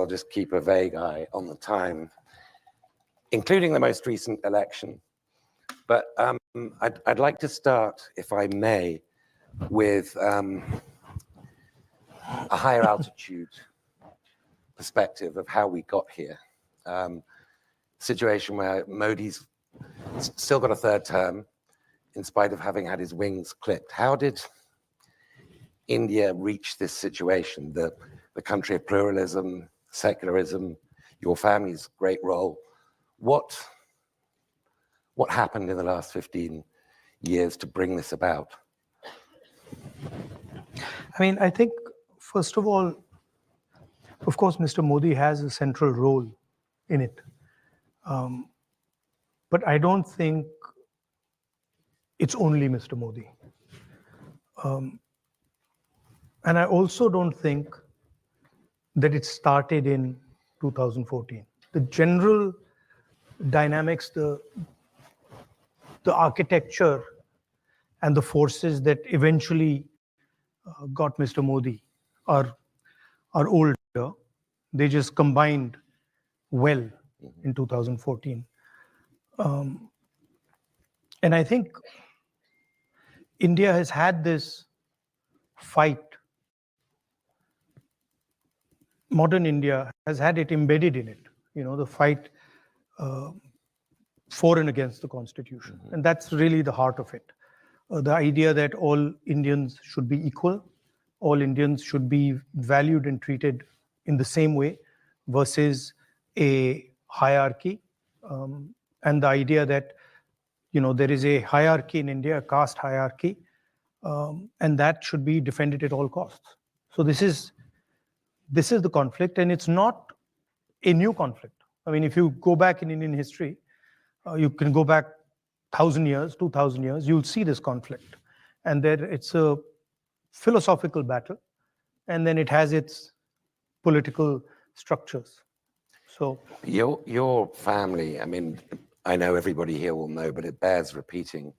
just keep a vague eye on the time, including the most recent election. But I'd like to start, if I may, with a higher altitude perspective of how we got here. Situation where Modi's still got a third term, in spite of having had his wings clipped. How did India reach this situation, the country of pluralism, secularism, your family's great role? What happened in the last 15 years to bring this about? I mean, I think, first of all, of course, Mr. Modi has a central role in it. But I don't think it's only Mr. Modi. And I also don't think that it started in 2014. The general dynamics, the architecture and the forces that eventually got Mr. Modi are older. They just combined well in 2014. And I think India has had this fight. Modern India has had it embedded in it, the fight for and against the constitution. And that's really the heart of it. The idea that all Indians should be equal, all Indians should be valued and treated in the same way versus a hierarchy. And the idea that, there is a hierarchy in India, a caste hierarchy, and that should be defended at all costs. So this is the conflict, and it's not a new conflict. I mean, if you go back in Indian history, you can go back 1,000 years, 2,000 years, you'll see this conflict. And there it's a philosophical battle, and then it has its political structures. So your family, I mean, I know everybody here will know, but it bears repeating.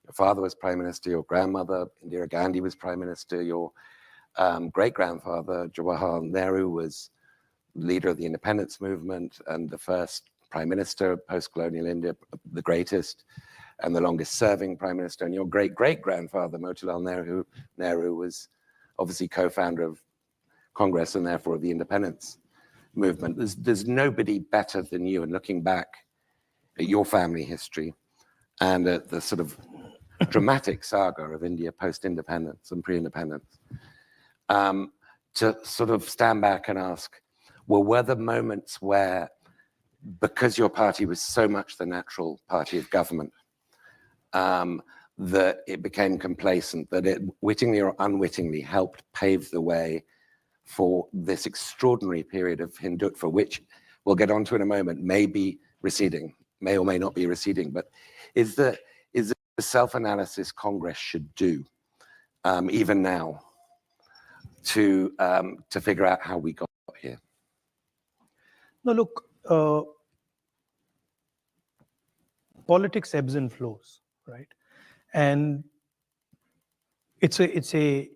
Your father was Prime Minister, your grandmother, Indira Gandhi, was Prime Minister, your great-grandfather, Jawaharlal Nehru, was leader of the independence movement and the first Prime Minister of post-colonial India, the greatest and the longest-serving Prime Minister. And your great-great-grandfather, Motilal Nehru, was obviously co-founder of Congress and therefore of the independence movement. There's nobody better than you. And looking back at your family history and at the sort of dramatic saga of India post-independence and pre-independence, to sort of stand back and ask, well, were there moments where, because your party was so much the natural party of government, that it became complacent, that it wittingly or unwittingly helped pave the way for this extraordinary period of Hindutva, which we'll get onto in a moment, may be receding, may or may not be receding, but is the self-analysis Congress should do, even now, to figure out how we got here? No, look, politics ebbs and flows, right? And it's a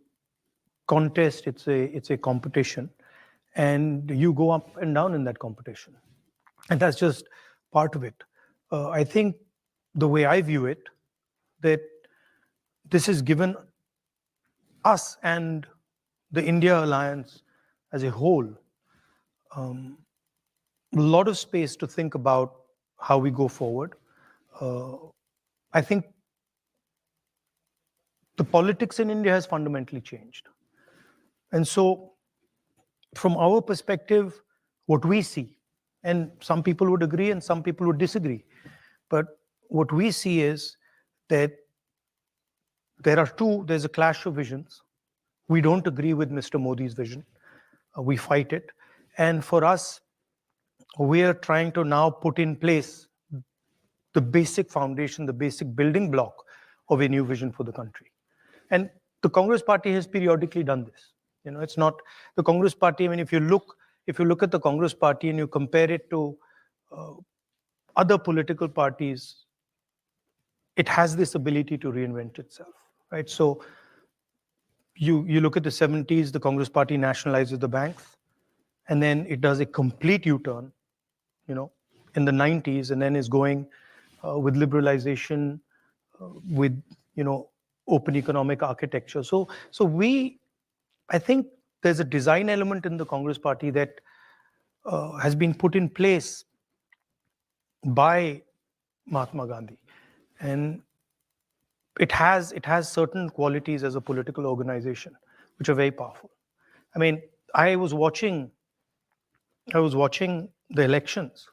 contest, it's a competition, and you go up and down in that competition, and that's just part of it. I think the way I view it, that this has given us and the India Alliance as a whole a lot of space to think about how we go forward. I think the politics in India has fundamentally changed. And so from our perspective, what we see, and some people would agree and some people would disagree, but what we see is that there's a clash of visions. We don't agree with Mr. Modi's vision. We fight it. And for us, we are trying to now put in place the basic foundation, the basic building block of a new vision for the country. And the Congress Party has periodically done this. It's not the Congress Party. I mean, if you look at the Congress Party and you compare it to other political parties, it has this ability to reinvent itself, right? So you look at the 70s, the Congress Party nationalizes the banks, and then it does a complete U-turn, in the 90s, and then is going with liberalization, with open economic architecture. So I think there's a design element in the Congress Party that has been put in place by Mahatma Gandhi, and it has certain qualities as a political organization which are very powerful. I mean, I was watching the elections,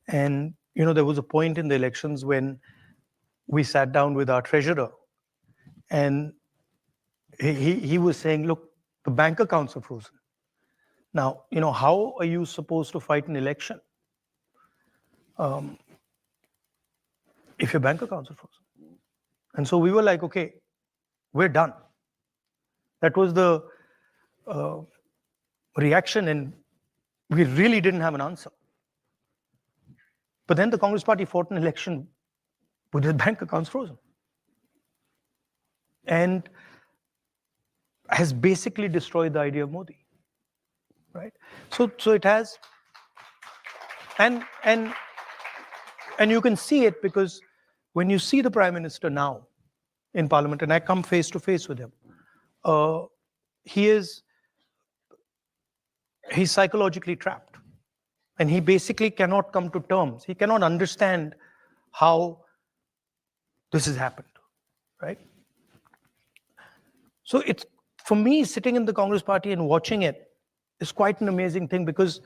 and there was a point in the elections when we sat down with our treasurer, and he was saying, look, the bank accounts are frozen. Now, how are you supposed to fight an election if your bank accounts are frozen? And so we were like, okay, we're done. That was the reaction, and we really didn't have an answer. But then the Congress Party fought an election with their bank accounts frozen, and has basically destroyed the idea of Modi, right? So it has, and you can see it because when you see the Prime Minister now in Parliament, and I come face to face with him, he's psychologically trapped, and he basically cannot come to terms. He cannot understand how this has happened, right? So it's, for me, sitting in the Congress Party and watching it is quite an amazing thing, because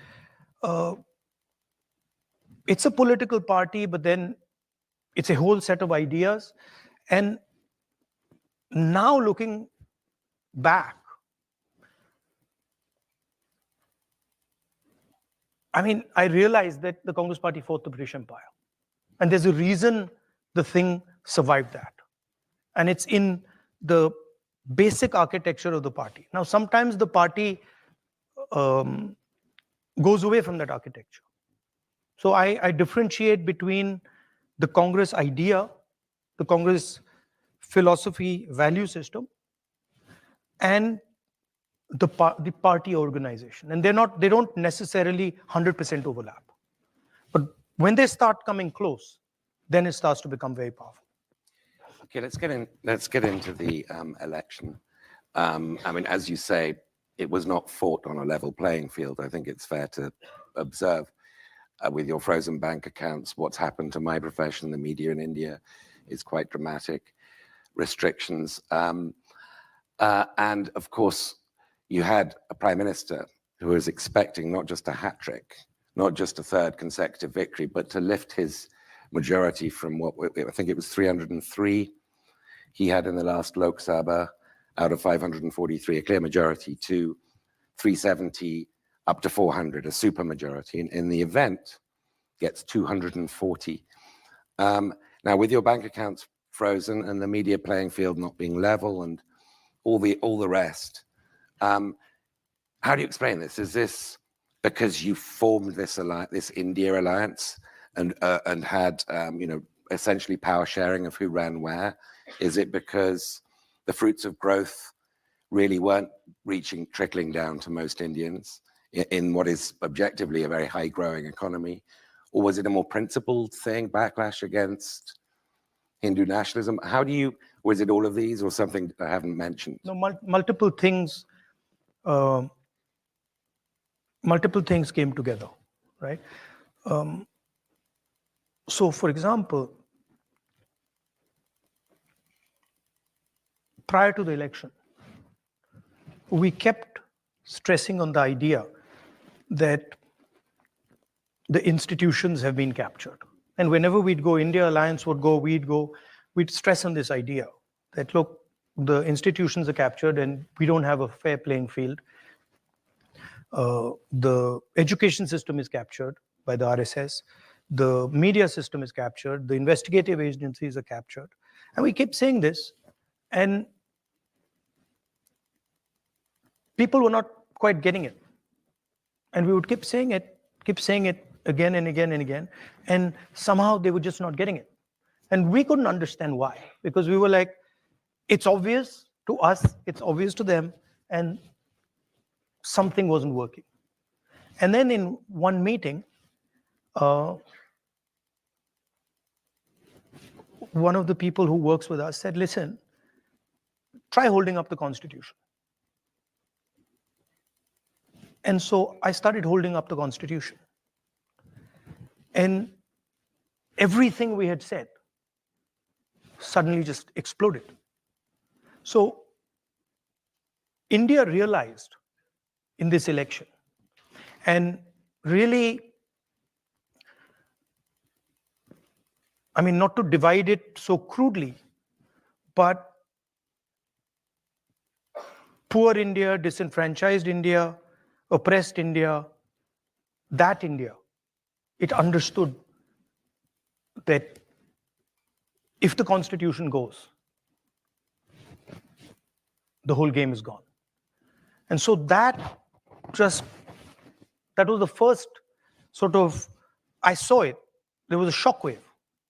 it's a political party, but then it's a whole set of ideas. And now looking back, I mean, I realized that the Congress Party fought the British Empire, and there's a reason the thing survived that, and it's in the basic architecture of the party. Now, sometimes the party goes away from that architecture. So I differentiate between the Congress idea, the Congress philosophy, value system, and the party organization. And they don't necessarily 100% overlap. But when they start coming close, then it starts to become very powerful. Okay, let's get into the election. I mean, as you say, it was not fought on a level playing field. I think it's fair to observe with your frozen bank accounts, what's happened to my profession, the media in India, is quite dramatic. Restrictions. And of course, you had a prime minister who was expecting not just a hat trick, not just a third consecutive victory, but to lift his majority from what I think it was 303 he had in the last Lok Sabha out of 543, a clear majority, to 370 up to 400, a super majority. And in the event, gets 240. Now, with your bank accounts frozen and the media playing field not being level and all the rest, how do you explain this? Is this because you formed this India alliance and had essentially power sharing of who ran where? Is it because the fruits of growth really weren't trickling down to most Indians in what is objectively a very high growing economy? Or was it a more principled thing, backlash against Hindu nationalism? Was it all of these or something I haven't mentioned? No, multiple things came together, right? So, for example, prior to the election, we kept stressing on the idea that the institutions have been captured. And whenever we'd go, India Alliance would go, we'd stress on this idea that, look, the institutions are captured and we don't have a fair playing field. The education system is captured by the RSS. The media system is captured. The investigative agencies are captured. And we keep saying this, and people were not quite getting it. And we would keep saying it again and again and again. And somehow they were just not getting it. And we couldn't understand why, because we were like, it's obvious to us, it's obvious to them. And something wasn't working. And then in one meeting, one of the people who works with us said, listen, try holding up the Constitution. And so I started holding up the Constitution. And everything we had said suddenly just exploded. So India realized in this election, and really, I mean, not to divide it so crudely, but poor India, disenfranchised India, oppressed India, that India, it understood that if the Constitution goes, the whole game is gone. And so that was the first sort of, I saw it, there was a shockwave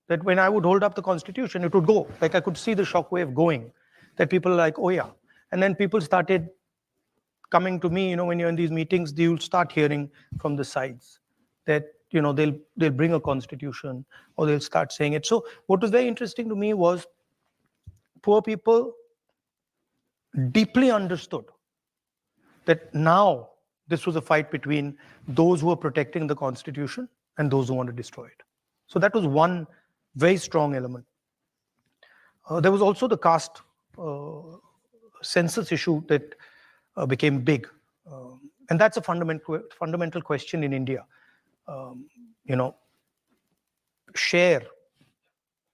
that when I would hold up the Constitution, it would go. Like I could see the shockwave going, that people are like, oh yeah. And then people started coming to me, when you're in these meetings, you'll start hearing from the sides that, they'll bring a constitution or they'll start saying it. So what was very interesting to me was poor people deeply understood that now this was a fight between those who are protecting the constitution and those who want to destroy it. So that was one very strong element. There was also the caste census issue that became big. And that's a fundamental question in India. Share,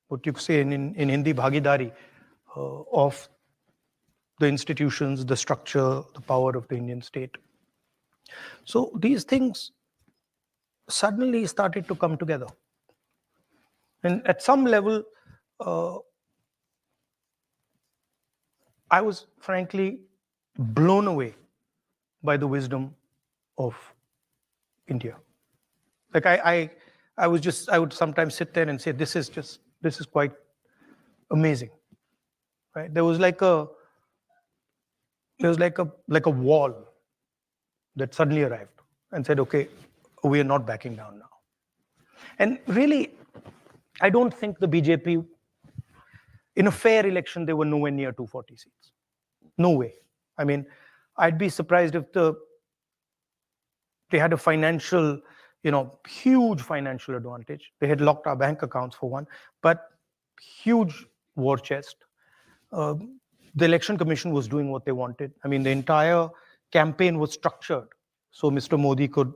what you say in Hindi, bhagidari of the institutions, the structure, the power of the Indian state. So these things suddenly started to come together. And at some level, I was frankly blown away by the wisdom of India. Like I would sometimes sit there and say, this is quite amazing, right? There was like a wall that suddenly arrived and said, okay, we are not backing down now. And really, I don't think the BJP, in a fair election, they were nowhere near 240 seats. No way. I mean, I'd be surprised if they had a financial, huge financial advantage. They had locked our bank accounts for one, but huge war chest. The election commission was doing what they wanted. I mean, the entire campaign was structured so Mr. Modi could,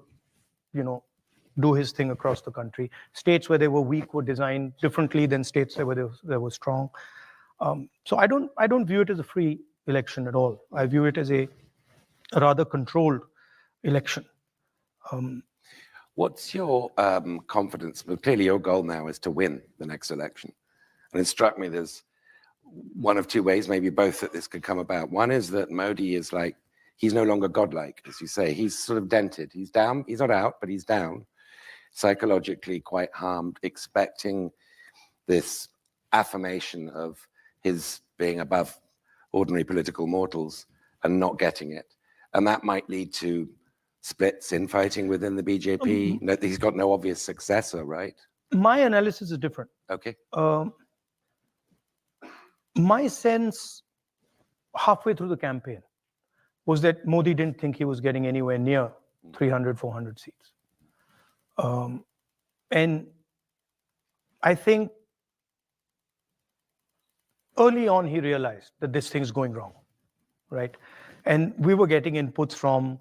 do his thing across the country. States where they were weak were designed differently than states where they were strong. So I don't view it as a free election at all. I view it as a rather controlled election. What's your confidence? Well, clearly your goal now is to win the next election. And it struck me there's one of two ways, maybe both, that this could come about. One is that Modi is like, he's no longer godlike, as you say. He's sort of dented. He's down. He's not out, but he's down. Psychologically quite harmed, expecting this affirmation of his being above ordinary political mortals and not getting it. And that might lead to splits, infighting within the BJP. He's got no obvious successor, right? My analysis is different. Okay. My sense halfway through the campaign was that Modi didn't think he was getting anywhere near 300, 400 seats. And I think early on he realized that this thing's going wrong, right? And we were getting inputs from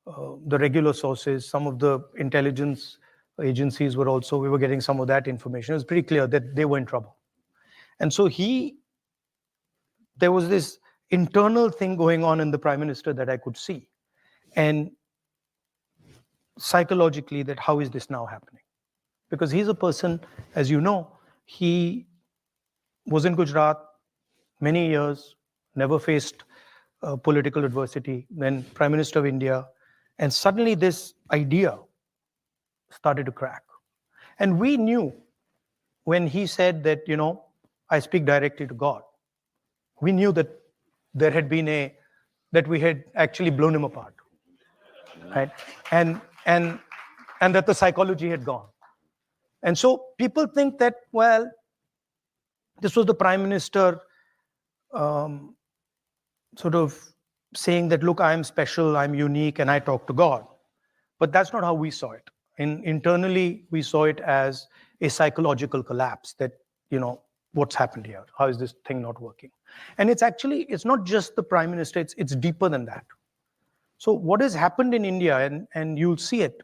the regular sources. Some of the intelligence agencies were also, we were getting some of that information. It was pretty clear that they were in trouble. And so there was this internal thing going on in the Prime Minister that I could see. And psychologically, that how is this now happening? Because he's a person, as you know, he was in Gujarat many years, never faced political adversity, then Prime Minister of India, and suddenly this idea started to crack. And we knew when he said that, I speak directly to God, we knew that there had been that we had actually blown him apart. right? And that the psychology had gone. And so people think that, well, this was the prime minister sort of saying that, look, I'm special, I'm unique, and I talk to God. But that's not how we saw it. Internally, we saw it as a psychological collapse that, what's happened here? How is this thing not working? And it's not just the prime minister, it's deeper than that. So what has happened in India, and you'll see it,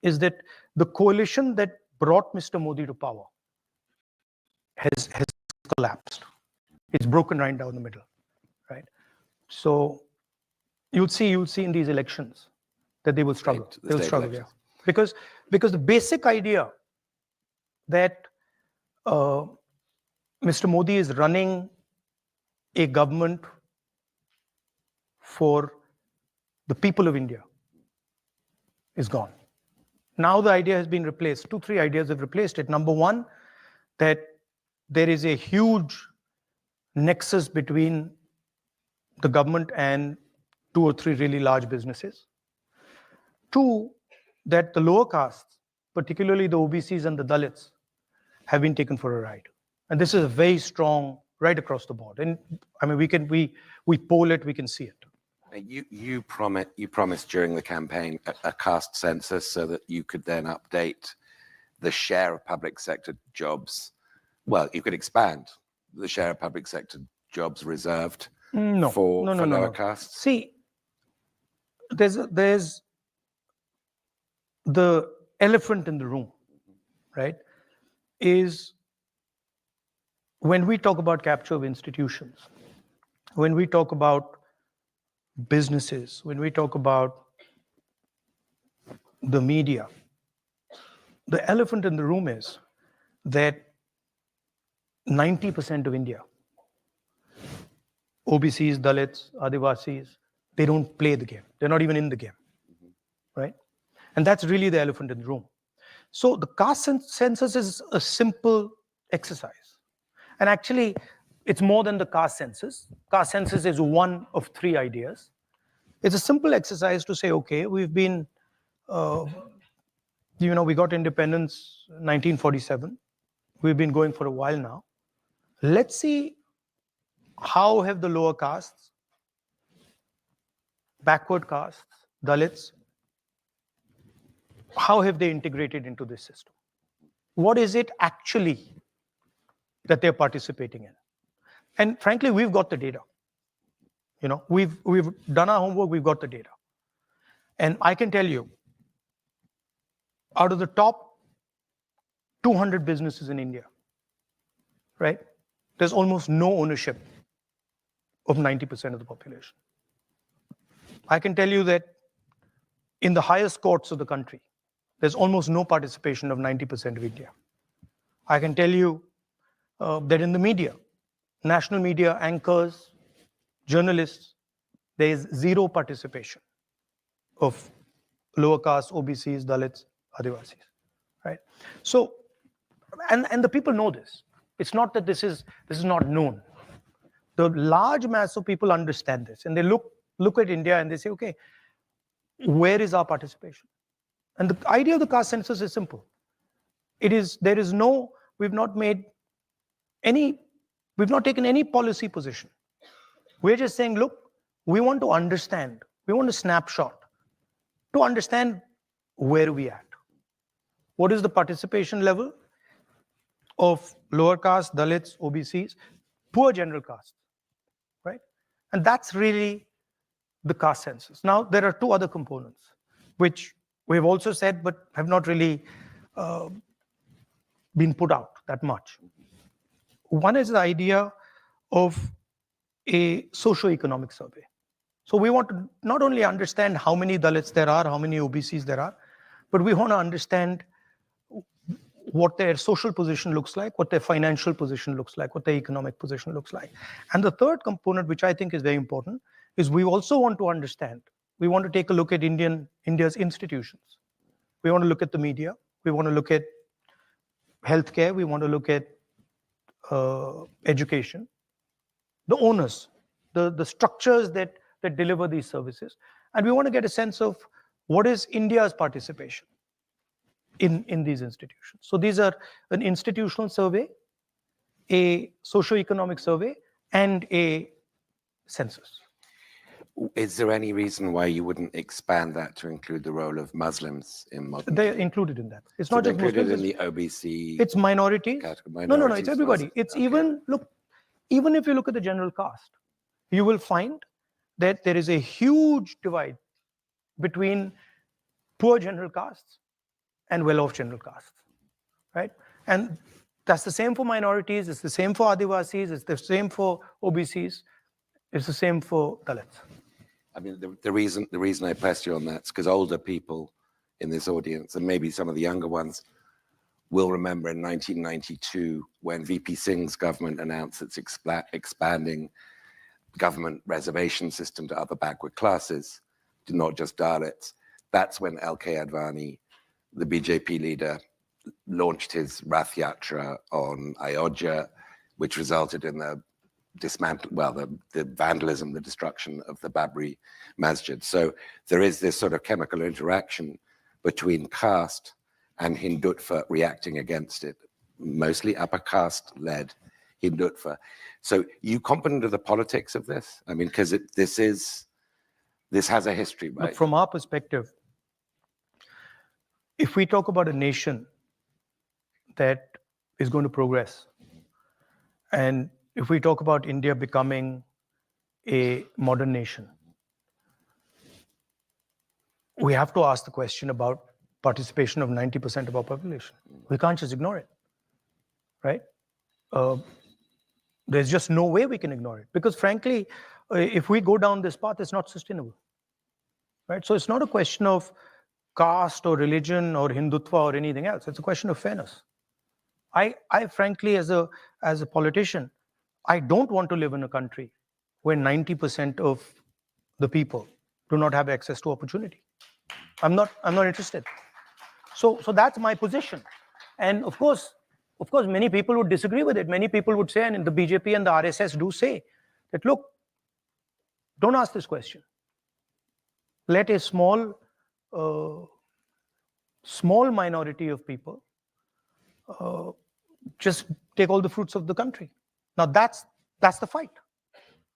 is that the coalition that brought Mr. Modi to power has collapsed. It's broken right down the middle, right? So you'll see in these elections that they will struggle. Right, They will struggle, yeah. Because the basic idea that Mr. Modi is running a government for the people of India is gone. Now the idea has been replaced. 2-3 ideas have replaced it. Number one, that there is a huge nexus between the government and 2 or 3 really large businesses. 2, that the lower castes, particularly the OBCs and the Dalits, have been taken for a ride. And this is very strong right across the board. And I mean, we poll it, we can see it. You promised during the campaign a caste census so that you could then update the share of public sector jobs. Well, you could expand the share of public sector jobs reserved for lower castes. See, there's the elephant in the room, right? Is when we talk about capture of institutions, when we talk about businesses, when we talk about the media, the elephant in the room is that 90% of India, OBCs, Dalits, Adivasis, they don't play the game. They're not even in the game, right? And that's really the elephant in the room. So the caste census is a simple exercise. And actually, it's more than the caste census. Caste census is one of 3 ideas. It's a simple exercise to say, okay, we've been, we got independence 1947. We've been going for a while now. Let's see how have the lower castes, backward castes, Dalits, how have they integrated into this system? What is it actually that they're participating in? And frankly, we've got the data. We've done our homework, we've got the data. And I can tell you, out of the top 200 businesses in India, right, there's almost no ownership of 90% of the population. I can tell you that in the highest courts of the country, there's almost no participation of 90% of India. I can tell you that in the media, national media, anchors, journalists, there is zero participation of lower caste, OBCs, Dalits, Adivasis, right? So, and the people know this. It's not that this is not known. The large mass of people understand this, and they look at India and they say, okay, where is our participation? And the idea of the caste census is simple. We've not taken any policy position. We're just saying, look, we want to understand, we want a snapshot to understand where we at. What is the participation level of lower caste, Dalits, OBCs, poor general castes, right? And that's really the caste census. Now, there are 2 other components, which we've also said, but have not really been put out that much. One is the idea of a socio-economic survey. So we want to not only understand how many Dalits there are, how many OBCs there are, but we want to understand what their social position looks like, what their financial position looks like, what their economic position looks like. And the third component, which I think is very important, is we also want to understand, we want to take a look at India's institutions. We want to look at the media. We want to look at healthcare. We want to look at education, the owners, the structures that deliver these services. And we want to get a sense of what is India's participation in these institutions? So these are an institutional survey, a socio-economic survey, and a census. Is there any reason why you wouldn't expand that to include the role of Muslims in modern? They're included in that. It's So not they're just included Muslims. in the OBC. It's minorities. category, No, it's minorities, everybody. Muslims. It's Okay. even, look, even if you look at the general caste, you will find that there is a huge divide between poor general castes and well-off general castes, right? And that's the same for minorities. It's the same for Adivasis. It's the same for OBCs. It's the same for Dalits. I mean, the reason I pressed you on that is because older people in this audience, and maybe some of the younger ones, will remember in 1992 when VP Singh's government announced it's expanding government reservation system to other backward classes, to not just Dalits. That's when L.K. Advani, the BJP leader, launched his Rath Yatra on Ayodhya, which resulted in the the vandalism, the destruction of the Babri Masjid. So there is this sort of chemical interaction between caste and Hindutva reacting against it, mostly upper caste-led Hindutva. So you competent of the politics of this? I mean, because this has a history, right? Look, from our perspective, if we talk about a nation that is going to progress, and if we talk about India becoming a modern nation, we have to ask the question about participation of 90% of our population. We can't just ignore it, right? There's just no way we can ignore it, because frankly, if we go down this path, it's not sustainable, right? So it's not a question of caste or religion or Hindutva or anything else. It's a question of fairness. I frankly, as a politician, I don't want to live in a country where 90% of the people do not have access to opportunity. I'm not interested. So that's my position. And of course, many people would disagree with it. Many people would say, and the BJP and the RSS do say, that look, don't ask this question. Let a small minority of people just take all the fruits of the country. Now that's the fight,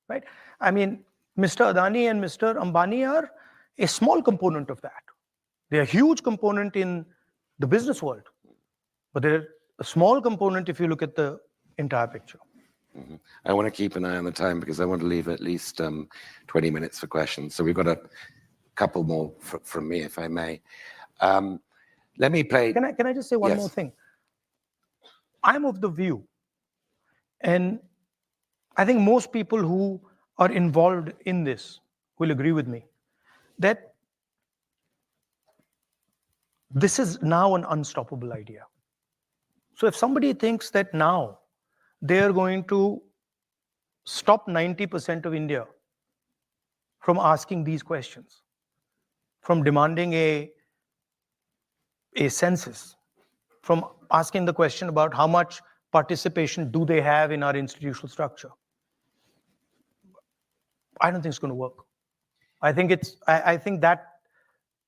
right? I mean, Mr. Adani and Mr. Ambani are a small component of that. They're a huge component in the business world, but they're a small component if you look at the entire picture. Mm-hmm. I want to keep an eye on the time because I want to leave at least 20 minutes for questions. So we've got a couple more from me, if I may. Let me play. Can I just say one more thing? I'm of the view, and I think most people who are involved in this will agree with me, that this is now an unstoppable idea. So if somebody thinks that now they are going to stop 90% of India from asking these questions, from demanding a census, from asking the question about how much participation do they have in our institutional structure, I don't think it's going to work. I think that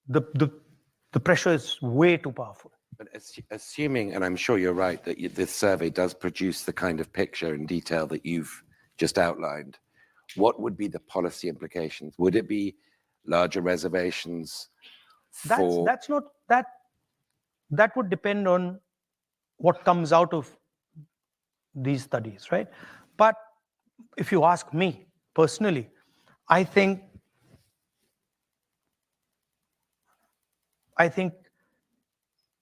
the pressure is way too powerful. But assuming, and I'm sure you're right, that this survey does produce the kind of picture and detail that you've just outlined, what would be the policy implications? Would it be larger reservations for... That would depend on what comes out of these studies, right? But if you ask me personally, I think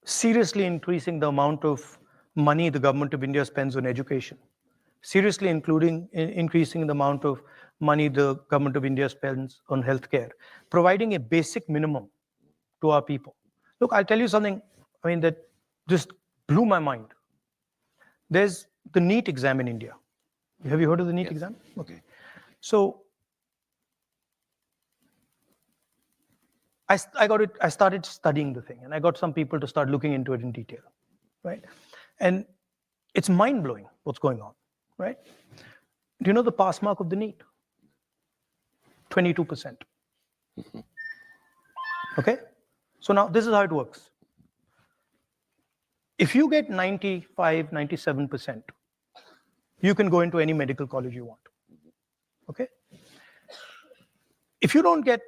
seriously increasing the amount of money the government of India spends on education, seriously increasing the amount of money the government of India spends on healthcare, providing a basic minimum to our people. Look, I'll tell you something, I mean, that just blew my mind. There's the NEET exam in India. Have you heard of the NEET exam? Okay. So I started studying the thing, and I got some people to start looking into it in detail, right? And it's mind-blowing what's going on, right? Do you know the pass mark of the NEET? 22%. Okay? So now this is how it works. If you get 95, 97%, you can go into any medical college you want. Okay? If you don't get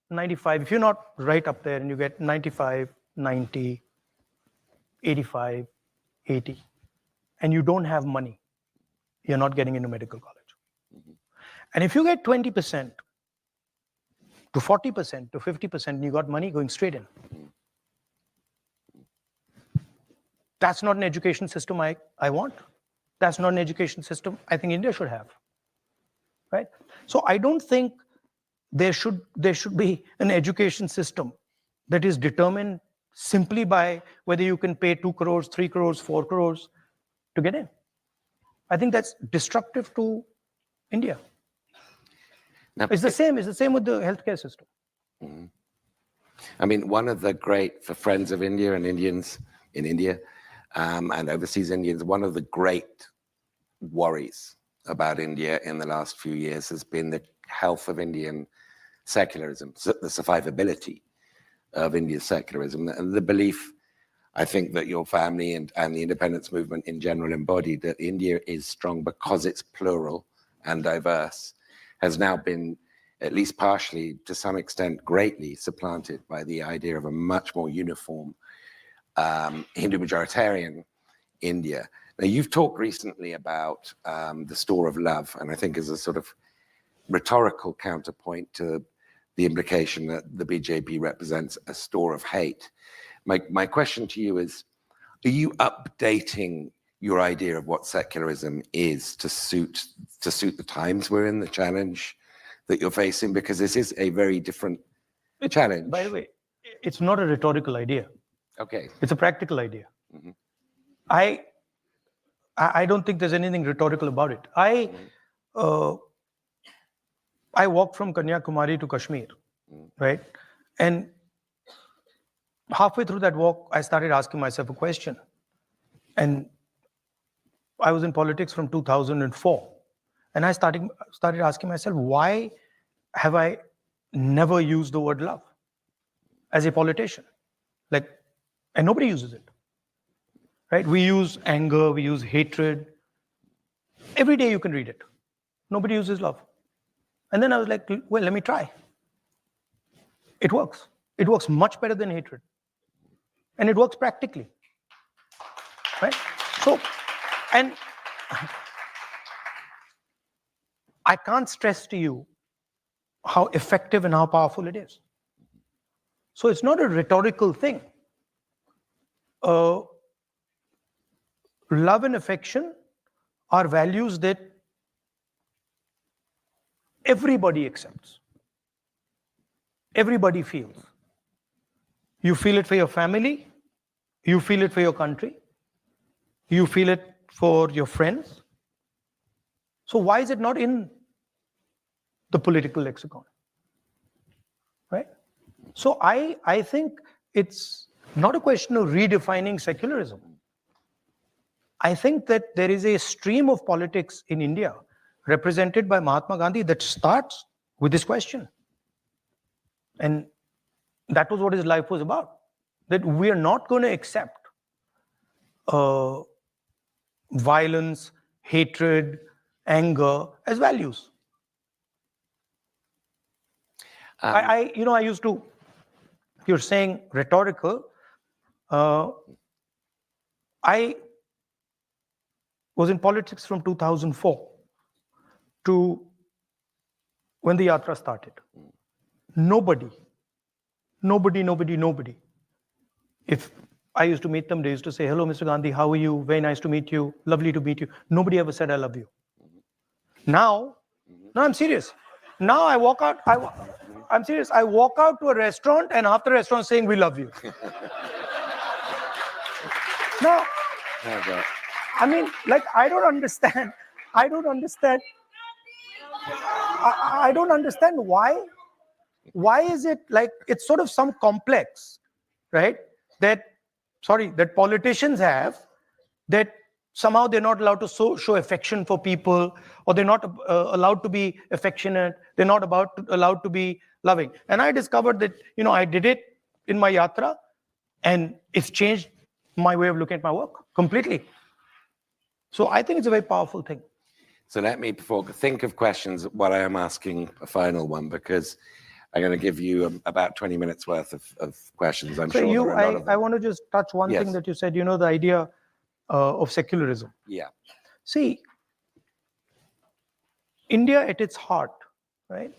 95, if you're not right up there and you get 95, 90, 85, 80, and you don't have money, you're not getting into medical college. And if you get 20% to 40% to 50% and you got money, going straight in. That's not an education system I want. That's not an education system I think India should have. Right? So I don't think there should be an education system that is determined simply by whether you can pay 2 crores, 3 crores, 4 crores to get in. I think that's destructive to India. Now, it's the same with the healthcare system. I mean, one of the great, for friends of India and Indians in India and overseas Indians, one of the great worries about India in the last few years has been the health of Indian secularism, the survivability of India's secularism, and the belief, I think, that your family and the independence movement in general embodied, that India is strong because it's plural and diverse, has now been, at least partially, to some extent, greatly supplanted by the idea of a much more uniform Hindu majoritarian India. Now, you've talked recently about the store of love, and I think as a sort of rhetorical counterpoint to the implication that the BJP represents a store of hate. My question to you is, are you updating your idea of what secularism is to suit the times we're in, the challenge that you're facing? Because this is a very different challenge. By the way, it's not a rhetorical idea. Okay. It's a practical idea. I don't think there's anything rhetorical about it. I walked from Kanyakumari to Kashmir, right? And halfway through that walk, I started asking myself a question. And I was in politics from 2004. And I started asking myself, why have I never used the word love as a politician? And nobody uses it, right? We use anger, we use hatred. Every day you can read it. Nobody uses love. And then I was like, well, let me try. It works. It works much better than hatred. And it works practically, right? So, and I can't stress to you how effective and how powerful it is. So it's not a rhetorical thing. Love and affection are values that everybody accepts. Everybody feels. You feel it for your family. You feel it for your country. You feel it for your friends. So why is it not in the political lexicon? Right? So I think it's not a question of redefining secularism. I think that there is a stream of politics in India represented by Mahatma Gandhi that starts with this question. And that was what his life was about. That we are not going to accept violence, hatred, anger as values. I used to, you're saying rhetorical. I was in politics from 2004 to when the Yatra started. Nobody. If I used to meet them, they used to say, hello, Mr. Gandhi, how are you? Very nice to meet you. Lovely to meet you. Nobody ever said, I love you. Now, no, I'm serious. Now I walk out, I'm serious. I walk out to a restaurant and half the restaurant saying, we love you. Now, I mean, I don't understand why is it it's sort of some complex, right? That politicians have, that somehow they're not allowed to show affection for people, or they're not allowed to be affectionate, they're not allowed to be loving. And I discovered that, I did it in my yatra, and it's changed my way of looking at my work completely. So I think it's a very powerful thing. So let me think of questions while I am asking a final one, because I'm going to give you about 20 minutes worth of questions. I'm So sure there are a lot of I them. want to just touch one Yes. thing that you said, the idea of secularism. Yeah. See, India at its heart, right,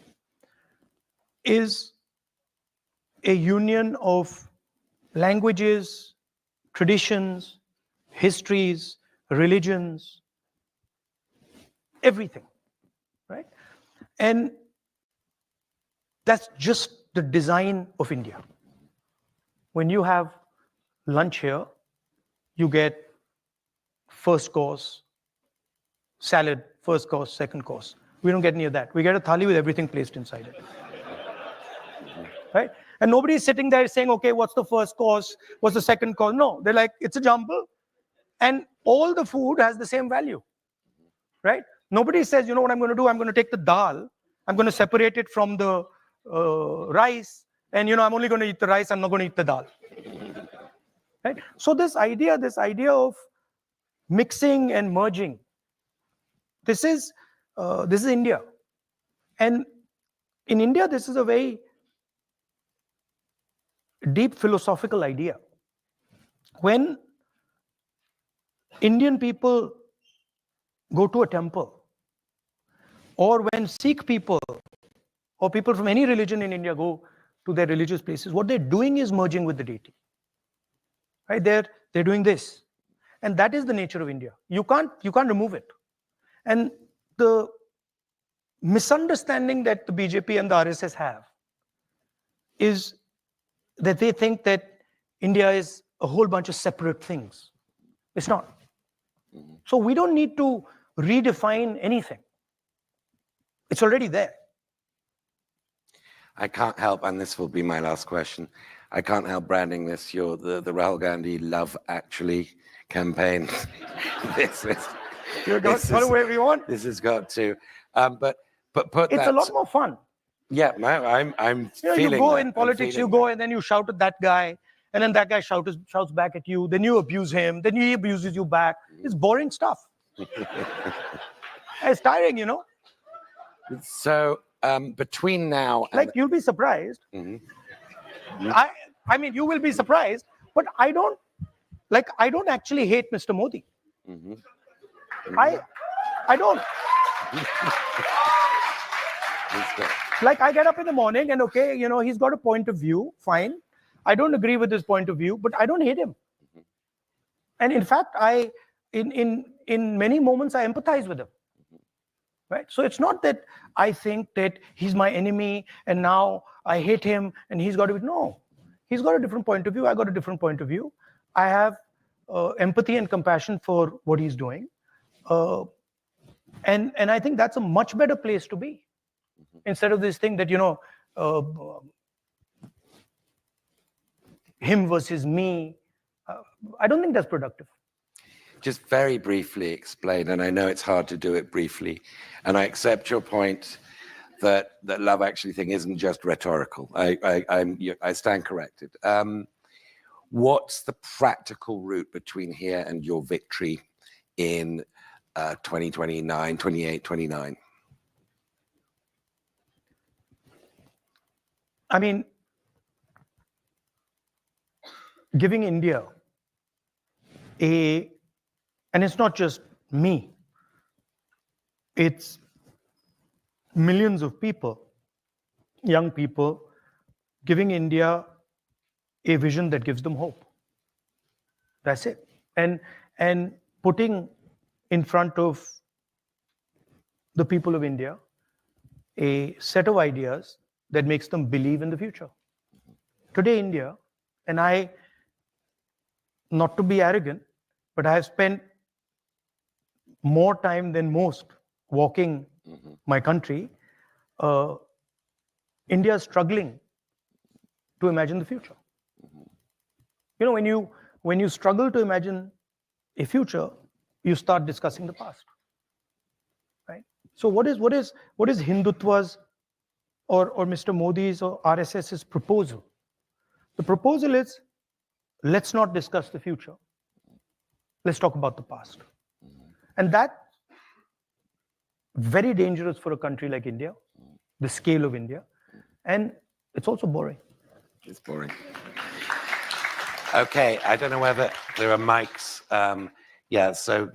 is a union of languages, traditions, histories, religions, everything, right? And that's just the design of India. When you have lunch here, you get first course, salad, first course, second course. We don't get any of that. We get a thali with everything placed inside it. Right? And nobody's sitting there saying, okay, what's the first course? What's the second course? No, they're like, it's a jumble. And all the food has the same value. Right? Nobody says, you know what I'm going to do? I'm going to take the dal, I'm going to separate it from the rice, and I'm only going to eat the rice, I'm not going to eat the dal. Right? So this idea of mixing and merging, this is India. And in India, this is a very deep philosophical idea. When Indian people go to a temple, or when Sikh people or people from any religion in India go to their religious places, what they're doing is merging with the deity. Right? They're doing this. And that is the nature of India. You can't remove it. And the misunderstanding that the BJP and the RSS have is that they think that India is a whole bunch of separate things. It's not. So we don't need to redefine anything. It's already there. I can't help, and this will be my last question, I can't help branding this the Rahul Gandhi Love Actually campaign. This Whatever we want. This has got to, but put it's that, a lot more fun. Yeah, I'm feeling you go that. in politics, you go and then you shout at that guy, and then that guy shouts back at you, then you abuse him, then he abuses you back. It's boring stuff. It's tiring, So between now and you'll be surprised. I mean, you will be surprised, but I don't actually hate Mr. Modi. I don't. I get up in the morning and okay, he's got a point of view, fine. I don't agree with his point of view, but I don't hate him. And in fact, in many moments I empathize with him. Right? So it's not that I think that he's my enemy and now I hate him and he's got to be, no. He's got a different point of view, I got a different point of view. I have empathy and compassion for what he's doing. And I think that's a much better place to be. Instead of this thing that, him versus me, I don't think that's productive. Just very briefly explain, and I know it's hard to do it briefly, and I accept your point that Love Actually thing isn't just rhetorical. I stand corrected. What's the practical route between here and your victory in 2029, 28, 29? I mean, giving India and it's not just me, it's millions of people, young people, giving India a vision that gives them hope. That's it. And putting in front of the people of India a set of ideas that makes them believe in the future. Today, India, and I, not to be arrogant, but I have spent more time than most walking my country. India is struggling to imagine the future. When you struggle to imagine a future, you start discussing the past. Right? So what is Hindutva's or Mr. Modi's or RSS's proposal? The proposal is, let's not discuss the future. Let's talk about the past. And that's very dangerous for a country like India, the scale of India. And it's also boring. It's boring. Okay, I don't know whether there are mics. Yeah, so,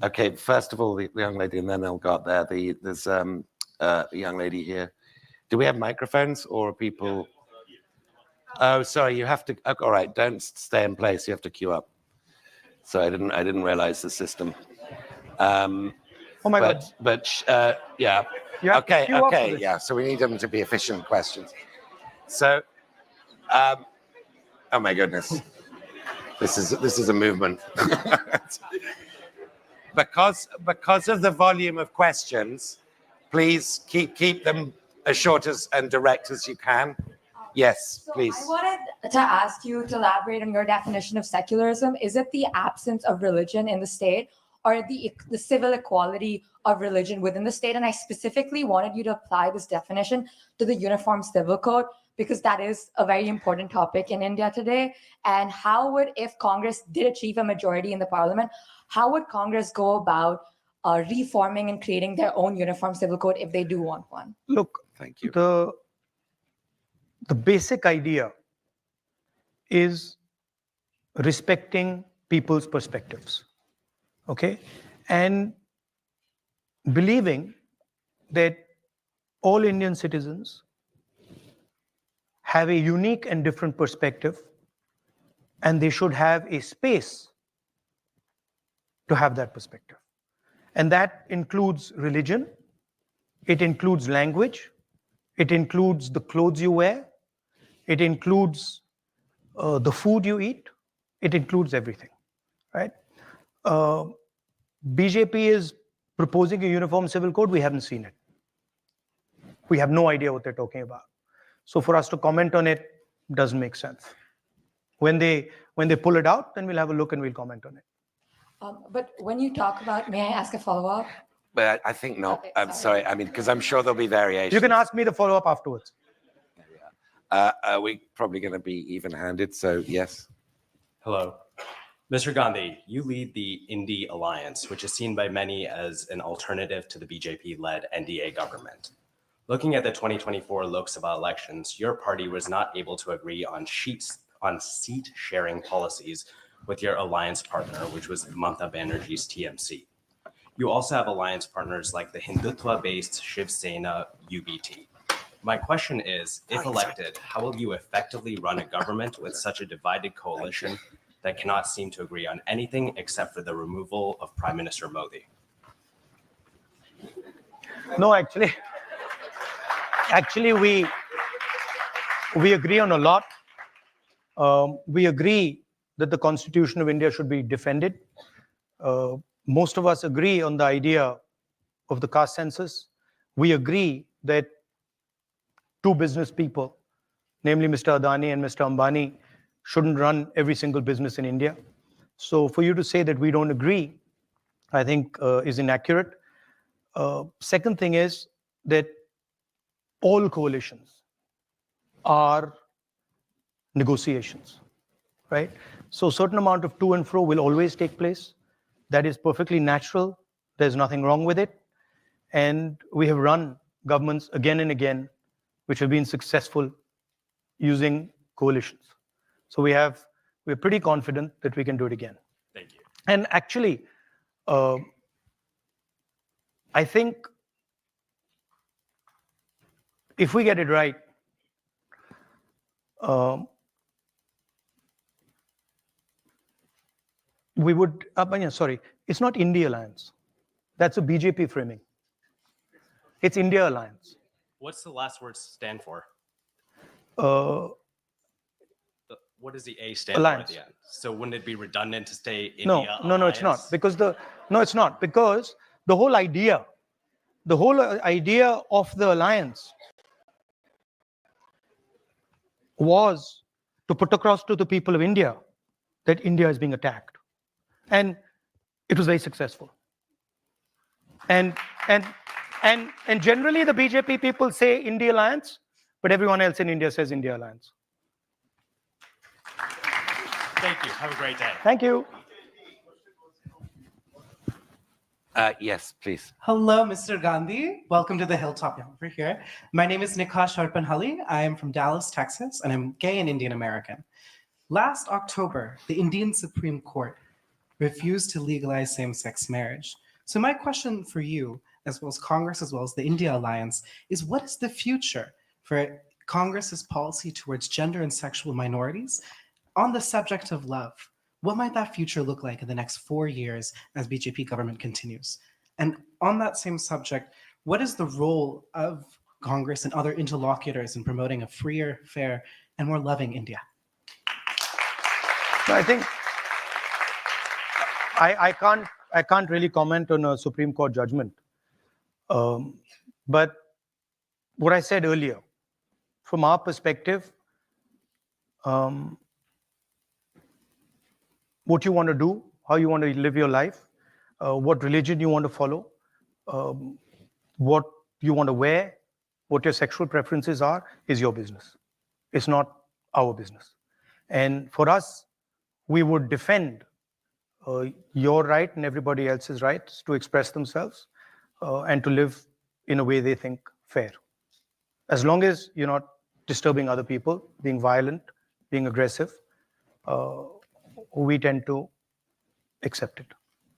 okay, first of all, the young lady, and then they'll got there. There's a young lady here. Do we have microphones or are people? Oh, sorry, you have to, all right, don't stay in place, you have to queue up. So I didn't realize the system. Oh my God. But yeah, You have to okay, queue up for okay, this. yeah, so we need them to be efficient questions. So, oh my goodness, this is a movement. because of the volume of questions, please keep them as short and direct as you can. Yes, please. I wanted to ask you to elaborate on your definition of secularism. Is it the absence of religion in the state, or the civil equality of religion within the state? And I specifically wanted you to apply this definition to the Uniform Civil Code, because that is a very important topic in India today. And how would, if Congress did achieve a majority in the parliament, how would Congress go about reforming and creating their own Uniform Civil Code if they do want one? Look, Thank you. The basic idea is respecting people's perspectives, okay? And believing that all Indian citizens have a unique and different perspective, and they should have a space to have that perspective. And that includes religion, it includes language, it includes the clothes you wear, it includes the food you eat, it includes everything, right? BJP is proposing a uniform civil code. We haven't seen it. We have no idea what they're talking about. So for us to comment on it doesn't make sense. When they pull it out, then we'll have a look and we'll comment on it. But when you talk about, may I ask a follow-up? But I think not. Okay, I'm sorry. I mean, because I'm sure there'll be variations. You can ask me the follow-up afterwards. Are we probably going to be even-handed? So yes. Hello. Mr. Gandhi, you lead the Indy Alliance, which is seen by many as an alternative to the BJP-led NDA government. Looking at the 2024 Lok Sabha elections, your party was not able to agree on seat-sharing policies with your alliance partner, which was Mamata Banerjee's TMC. You also have alliance partners like the Hindutva-based Shiv Sena UBT. My question is, if elected, how will you effectively run a government with such a divided coalition that cannot seem to agree on anything except for the removal of Prime Minister Modi? No, actually we agree on a lot. We agree that the Constitution of India should be defended. Most of us agree on the idea of the caste census. We agree that two business people, namely Mr. Adani and Mr. Ambani, shouldn't run every single business in India. So for you to say that we don't agree, I think is inaccurate. Second thing is that all coalitions are negotiations, right? So a certain amount of to and fro will always take place. That is perfectly natural. There's nothing wrong with it. And we have run governments again and again, which have been successful using coalitions. So we're pretty confident that we can do it again. Thank you. And actually, I think if we get it right, we would, sorry, it's not India Alliance. That's a BJP framing. It's India Alliance. What's the last word stand for? What does the A stand Alliance. for at the end? So wouldn't it be redundant to say India No, Alliance? it's not. Because it's not. Because the whole idea of the alliance was to put across to the people of India that India is being attacked. And it was very successful. And generally the BJP people say India Alliance, but everyone else in India says India Alliance. Thank you. Have a great day. Thank you. Yes, please. Hello, Mr. Gandhi. Welcome to the Hilltop. Yeah, over here. My name is Nikash Harpanhalli. I am from Dallas, Texas, and I'm gay and Indian American. Last October, the Indian Supreme Court refused to legalize same-sex marriage. So my question for you, as well as Congress, as well as the India Alliance, is what is the future for Congress's policy towards gender and sexual minorities on the subject of love? What might that future look like in the next 4 years as BJP government continues? And on that same subject, what is the role of Congress and other interlocutors in promoting a freer, fair, and more loving India? I think I can't really comment on a Supreme Court judgment. But what I said earlier, from our perspective, what you want to do, how you want to live your life, what religion you want to follow, what you want to wear, what your sexual preferences are, is your business. It's not our business. And for us, we would defend your right and everybody else's rights to express themselves and to live in a way they think fair. As long as you're not disturbing other people, being violent, being aggressive, we tend to accept it.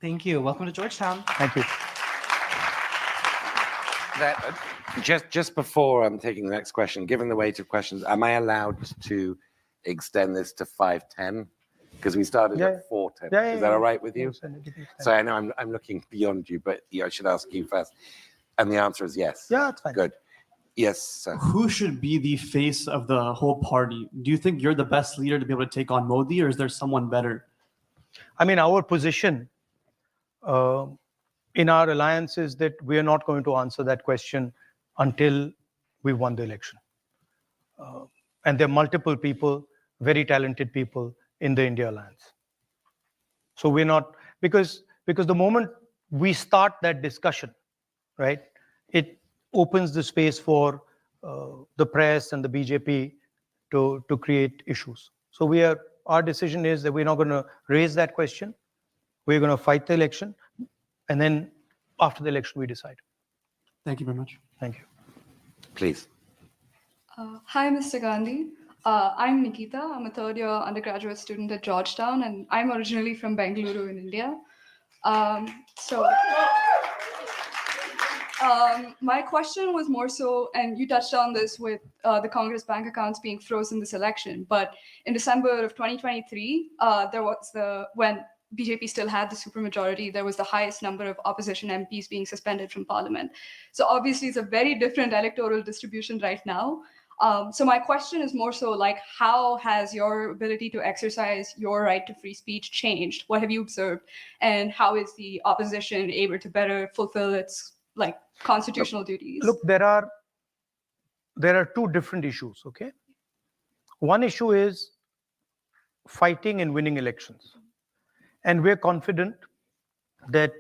Thank you. Welcome to Georgetown. Thank you. Just before I'm taking the next question, given the weight of questions, am I allowed to extend this to 5:10? Because we started at 4:10. Is that all right with you? So I know I'm looking beyond you, but I should ask you first. And the answer is yes. Yeah, it's fine. Good. Yes, sir. Who should be the face of the whole party? Do you think you're the best leader to be able to take on Modi, or is there someone better? I mean, our position in our alliance is that we are not going to answer that question until we won the election. And there are multiple people, very talented people in the India Alliance. So we're not, because the moment we start that discussion, right, it opens the space for the press and the BJP to create issues. So our decision is that we're not going to raise that question. We're going to fight the election, and then after the election, we decide. Thank you very much. Thank you. Please. Hi, Mr. Gandhi. I'm Nikita. I'm a third-year undergraduate student at Georgetown, and I'm originally from Bengaluru in India. My question was more so, and you touched on this with the Congress bank accounts being frozen this election, but in December of 2023, when BJP still had the supermajority, there was the highest number of opposition MPs being suspended from parliament. So obviously it's a very different electoral distribution right now. So my question is more so like, how has your ability to exercise your right to free speech changed? What have you observed? And how is the opposition able to better fulfill its constitutional duties? Look, there are two different issues, okay? One issue is fighting and winning elections. And we're confident that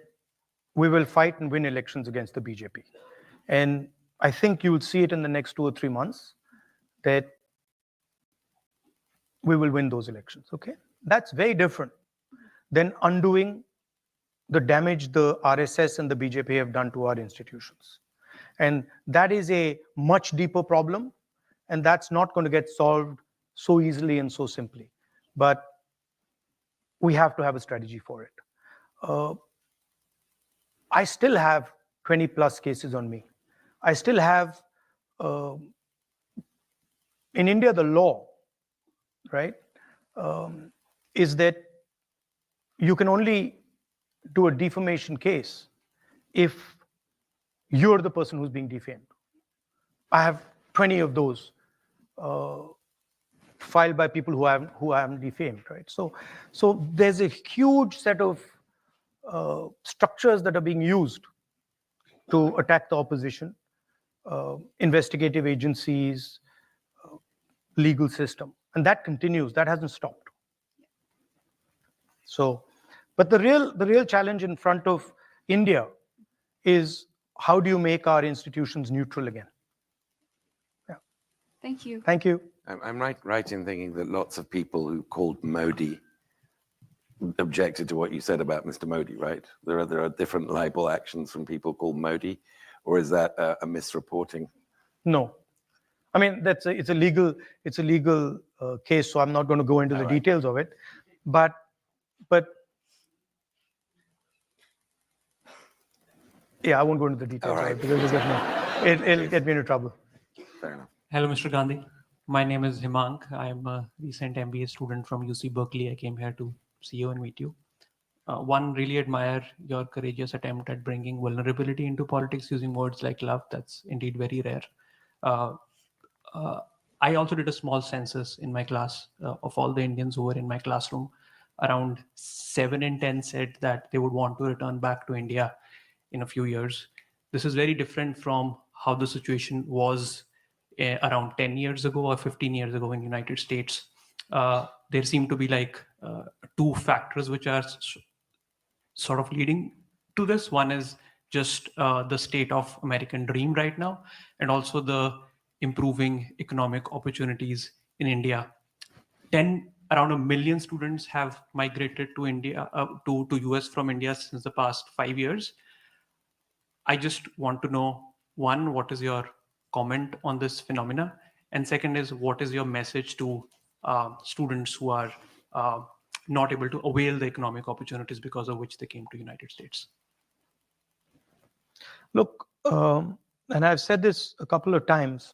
we will fight and win elections against the BJP. And I think you will see it in the next 2 or 3 months that we will win those elections, okay? That's very different than undoing the damage the RSS and the BJP have done to our institutions. And that is a much deeper problem, and that's not going to get solved so easily and so simply. But we have to have a strategy for it. I still have 20 plus cases on me. I still have, in India, the law, right, is that you can only do a defamation case if you're the person who's being defamed. I have 20 of those filed by people who haven't defamed, right? So there's a huge set of structures that are being used to attack the opposition, investigative agencies, legal system, and that continues. That hasn't stopped. So, but the real challenge in front of India is how do you make our institutions neutral again? Yeah. Thank you. Thank you. I'm right in thinking that lots of people who called Modi objected to what you said about Mr. Modi, right? There are different libel actions from people called Modi, or is that a misreporting? No. I mean, it's a legal case, so I'm not going to go into the details of it. But yeah, I won't go into the details of it because it'll get me into trouble. Fair enough. Hello, Mr. Gandhi. My name is Himank. I'm a recent MBA student from UC Berkeley. I came here to see you and meet you. One, really admire your courageous attempt at bringing vulnerability into politics using words like love. That's indeed very rare. I also did a small census in my class of all the Indians who were in my classroom. Around 7 in 10 said that they would want to return back to India in a few years. This is very different from how the situation was around 10 years ago or 15 years ago in the United States. There seem to be like two factors which are sort of leading to this. One is just the state of American dream right now, and also the improving economic opportunities in India. Around 1 million students have migrated to India, to US from India since the past 5 years. I just want to know, one, what is your comment on this phenomena? And second is, what is your message to students who are not able to avail the economic opportunities because of which they came to United States? Look, and I've said this a couple of times,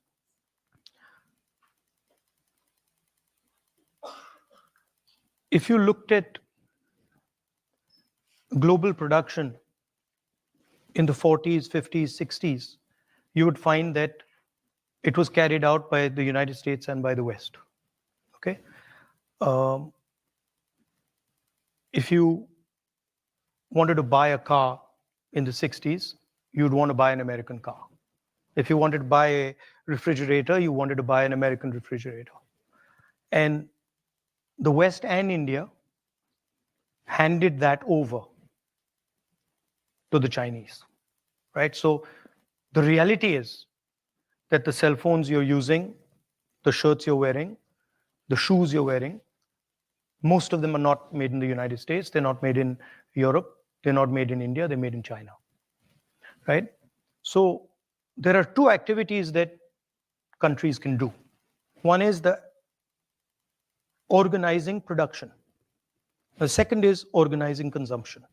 if you looked at global production in the 40s, 50s, 60s, you would find that it was carried out by the United States and by the West. Okay? If you wanted to buy a car in the 60s, you'd want to buy an American car. If you wanted to buy a refrigerator, you wanted to buy an American refrigerator. And the West and India handed that over to the Chinese, right? So the reality is that the cell phones you're using, the shirts you're wearing, the shoes you're wearing, most of them are not made in the United States. They're not made in Europe. They're not made in India. They're made in China, right? So there are two activities that countries can do. One is the organizing production. The second is organizing consumption.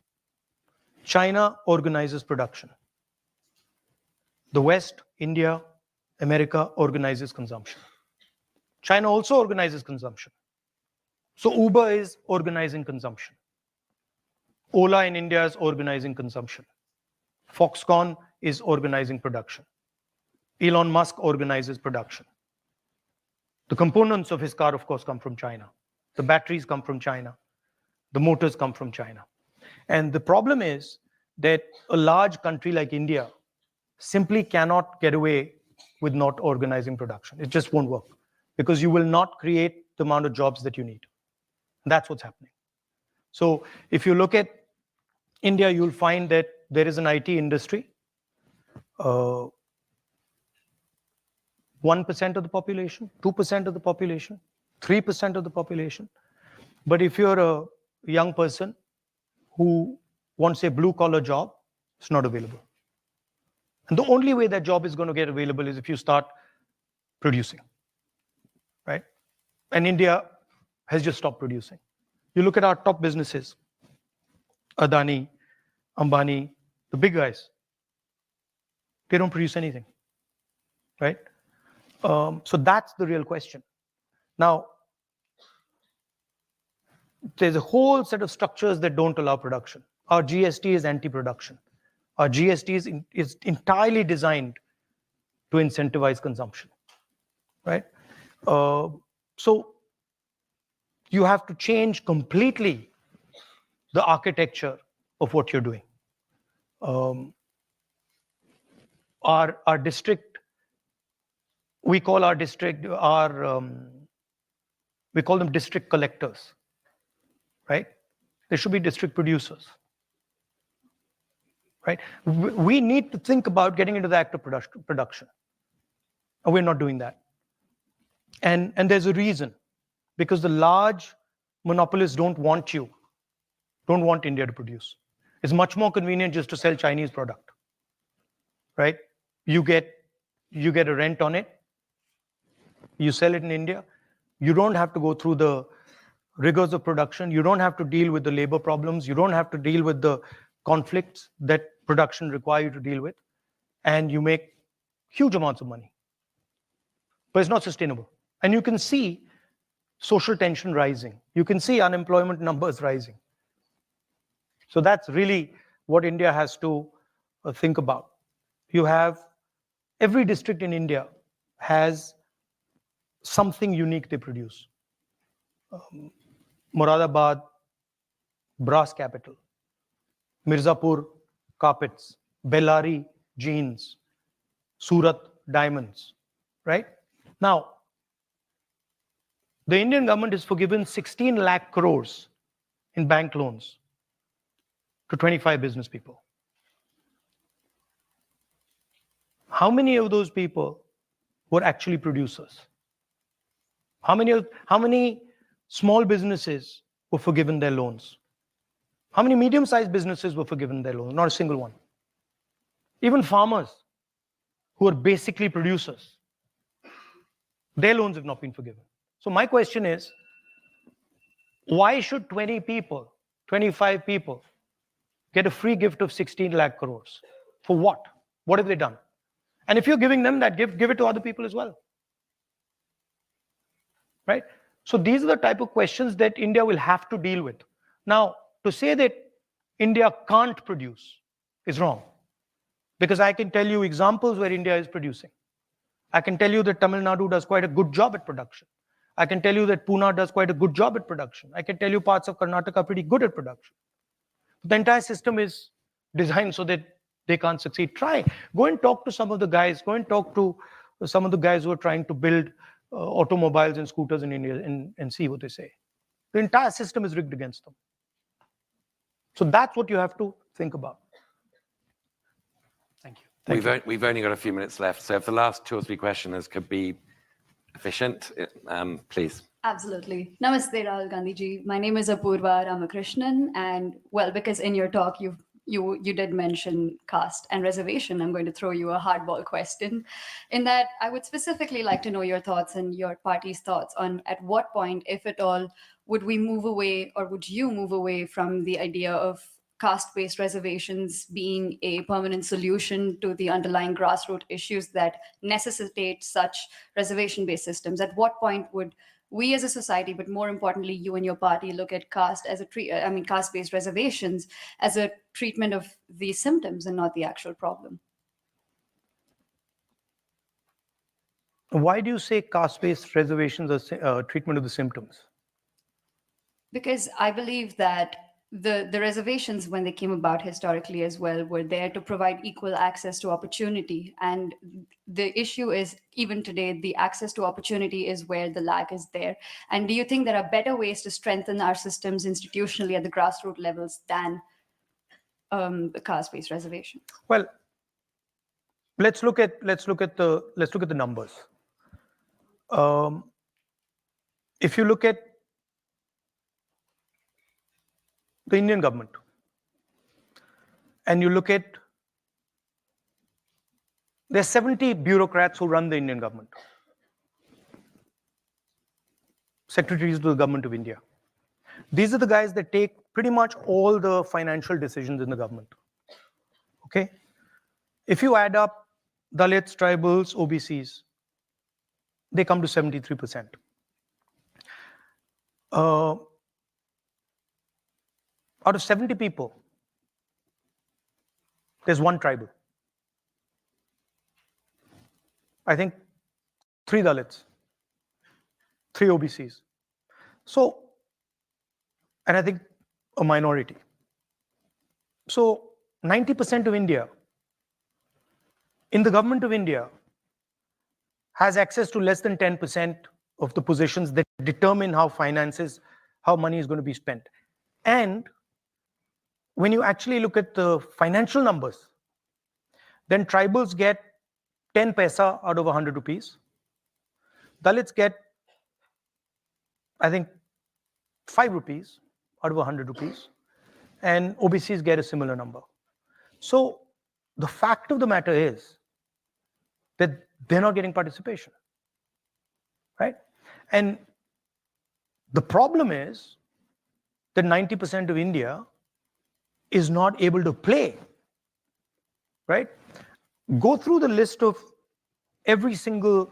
China organizes production. The West, India, America organizes consumption. China also organizes consumption. So Uber is organizing consumption. Ola in India is organizing consumption. Foxconn is organizing production. Elon Musk organizes production. The components of his car, of course, come from China. The batteries come from China. The motors come from China. And the problem is that a large country like India simply cannot get away with not organizing production. It just won't work because you will not create the amount of jobs that you need. That's what's happening. So if you look at India, you'll find that there is an IT industry. 1% of the population, 2% of the population, 3% of the population. But if you're a young person who wants a blue-collar job, it's not available. And the only way that job is going to get available is if you start producing, right? And India has just stopped producing. You look at our top businesses, Adani, Ambani, the big guys, they don't produce anything, right? So that's the real question. Now, there's a whole set of structures that don't allow production. Our GST is anti-production. Our GST is entirely designed to incentivize consumption, right? So you have to change completely the architecture of what you're doing. Our district, we call our district, we call them district collectors, right? They should be district producers, right? We need to think about getting into the act of production. And we're not doing that. And there's a reason, because the large monopolists don't want you don't want India to produce. It's much more convenient just to sell Chinese product, right? You get a rent on it. You sell it in India. You don't have to go through the rigors of production. You don't have to deal with the labor problems. You don't have to deal with the conflicts that production require you to deal with. And you make huge amounts of money. But it's not sustainable. And you can see social tension rising. You can see unemployment numbers rising. So that's really what India has to think about. You have every district in India has something unique they produce. Moradabad, brass capital. Mirzapur, carpets. Bellari, jeans. Surat, diamonds. Right? Now, the Indian government has forgiven 16 lakh crores in bank loans to 25 business people. How many of those people were actually producers? How many small businesses were forgiven their loans? How many medium-sized businesses were forgiven their loans? Not a single one. Even farmers who are basically producers, their loans have not been forgiven. So my question is, why should 20 people, 25 people get a free gift of 16 lakh crores? For what? What have they done? And if you're giving them that gift, give it to other people as well. Right? So these are the type of questions that India will have to deal with. Now, to say that India can't produce is wrong. Because I can tell you examples where India is producing. I can tell you that Tamil Nadu does quite a good job at production. I can tell you that Pune does quite a good job at production. I can tell you parts of Karnataka are pretty good at production. The entire system is designed so that they can't succeed. Try. Go and talk to some of the guys. Go and talk to some of the guys who are trying to build automobiles and scooters in India and see what they say. The entire system is rigged against them. So that's what you have to think about. Thank you. We've only got a few minutes left. So if the last 2 or 3 questioners could be efficient, please. Absolutely. Namaste, Rahul Gandhi ji. My name is Apurva Ramakrishnan, and well, because in your talk you did mention caste and reservation, I'm going to throw you a hardball question. In that, I would specifically like to know your thoughts and your party's thoughts on at what point, if at all, would we move away, or would you move away from the idea of caste-based reservations being a permanent solution to the underlying grassroots issues that necessitate such reservation-based systems? At what point would we as a society, but more importantly, you and your party, look at caste as caste-based reservations as a treatment of the symptoms and not the actual problem? Why do you say caste-based reservations are treatment of the symptoms? Because I believe that the reservations, when they came about historically as well, were there to provide equal access to opportunity. And the issue is, even today, the access to opportunity is where the lag is there. And do you think there are better ways to strengthen our systems institutionally at the grassroots levels than the caste-based reservation? Well, let's look at the numbers. If you look at the Indian government, and you look at, there's 70 bureaucrats who run the Indian government, secretaries to the government of India. These are the guys that take pretty much all the financial decisions in the government. Okay? If you add up Dalits, tribals, OBCs, they come to 73%. Out of 70 people, there's one tribal. I think 3 Dalits, 3 OBCs. So, and I think a minority. So 90% of India, in the government of India, has access to less than 10% of the positions that determine how money is going to be spent. And when you actually look at the financial numbers, then tribals get 10 paisa out of 100 rupees. Dalits get, I think, 5 rupees out of 100 rupees. and OBCs get a similar number. So the fact of the matter is that they're not getting participation, right? And the problem is that 90% of India is not able to play, right? Go through the list of every single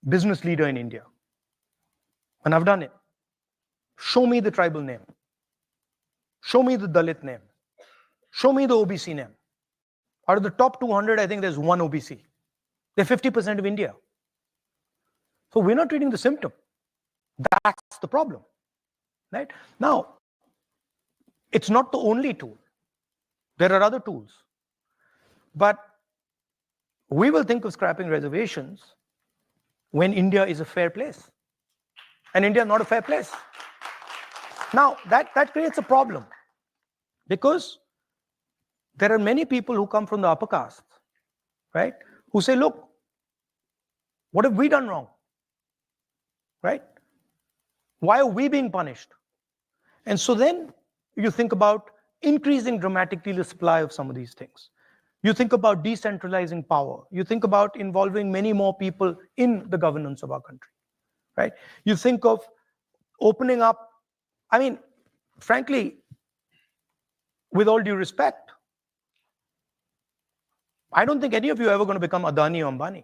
business leader in India. And I've done it. Show me the tribal name. Show me the Dalit name. Show me the OBC name. Out of the top 200, I think there's one OBC. They're 50% of India. So we're not treating the symptom. That's the problem, right? Now, it's not the only tool. There are other tools. But we will think of scrapping reservations when India is a fair place. And India is not a fair place. Now, that creates a problem because there are many people who come from the upper caste, right? Who say, look, what have we done wrong? Right? Why are we being punished? And so then you think about increasing dramatically the supply of some of these things. You think about decentralizing power. You think about involving many more people in the governance of our country, right? You think of opening up, I mean, frankly, with all due respect, I don't think any of you are ever going to become Adani or Ambani.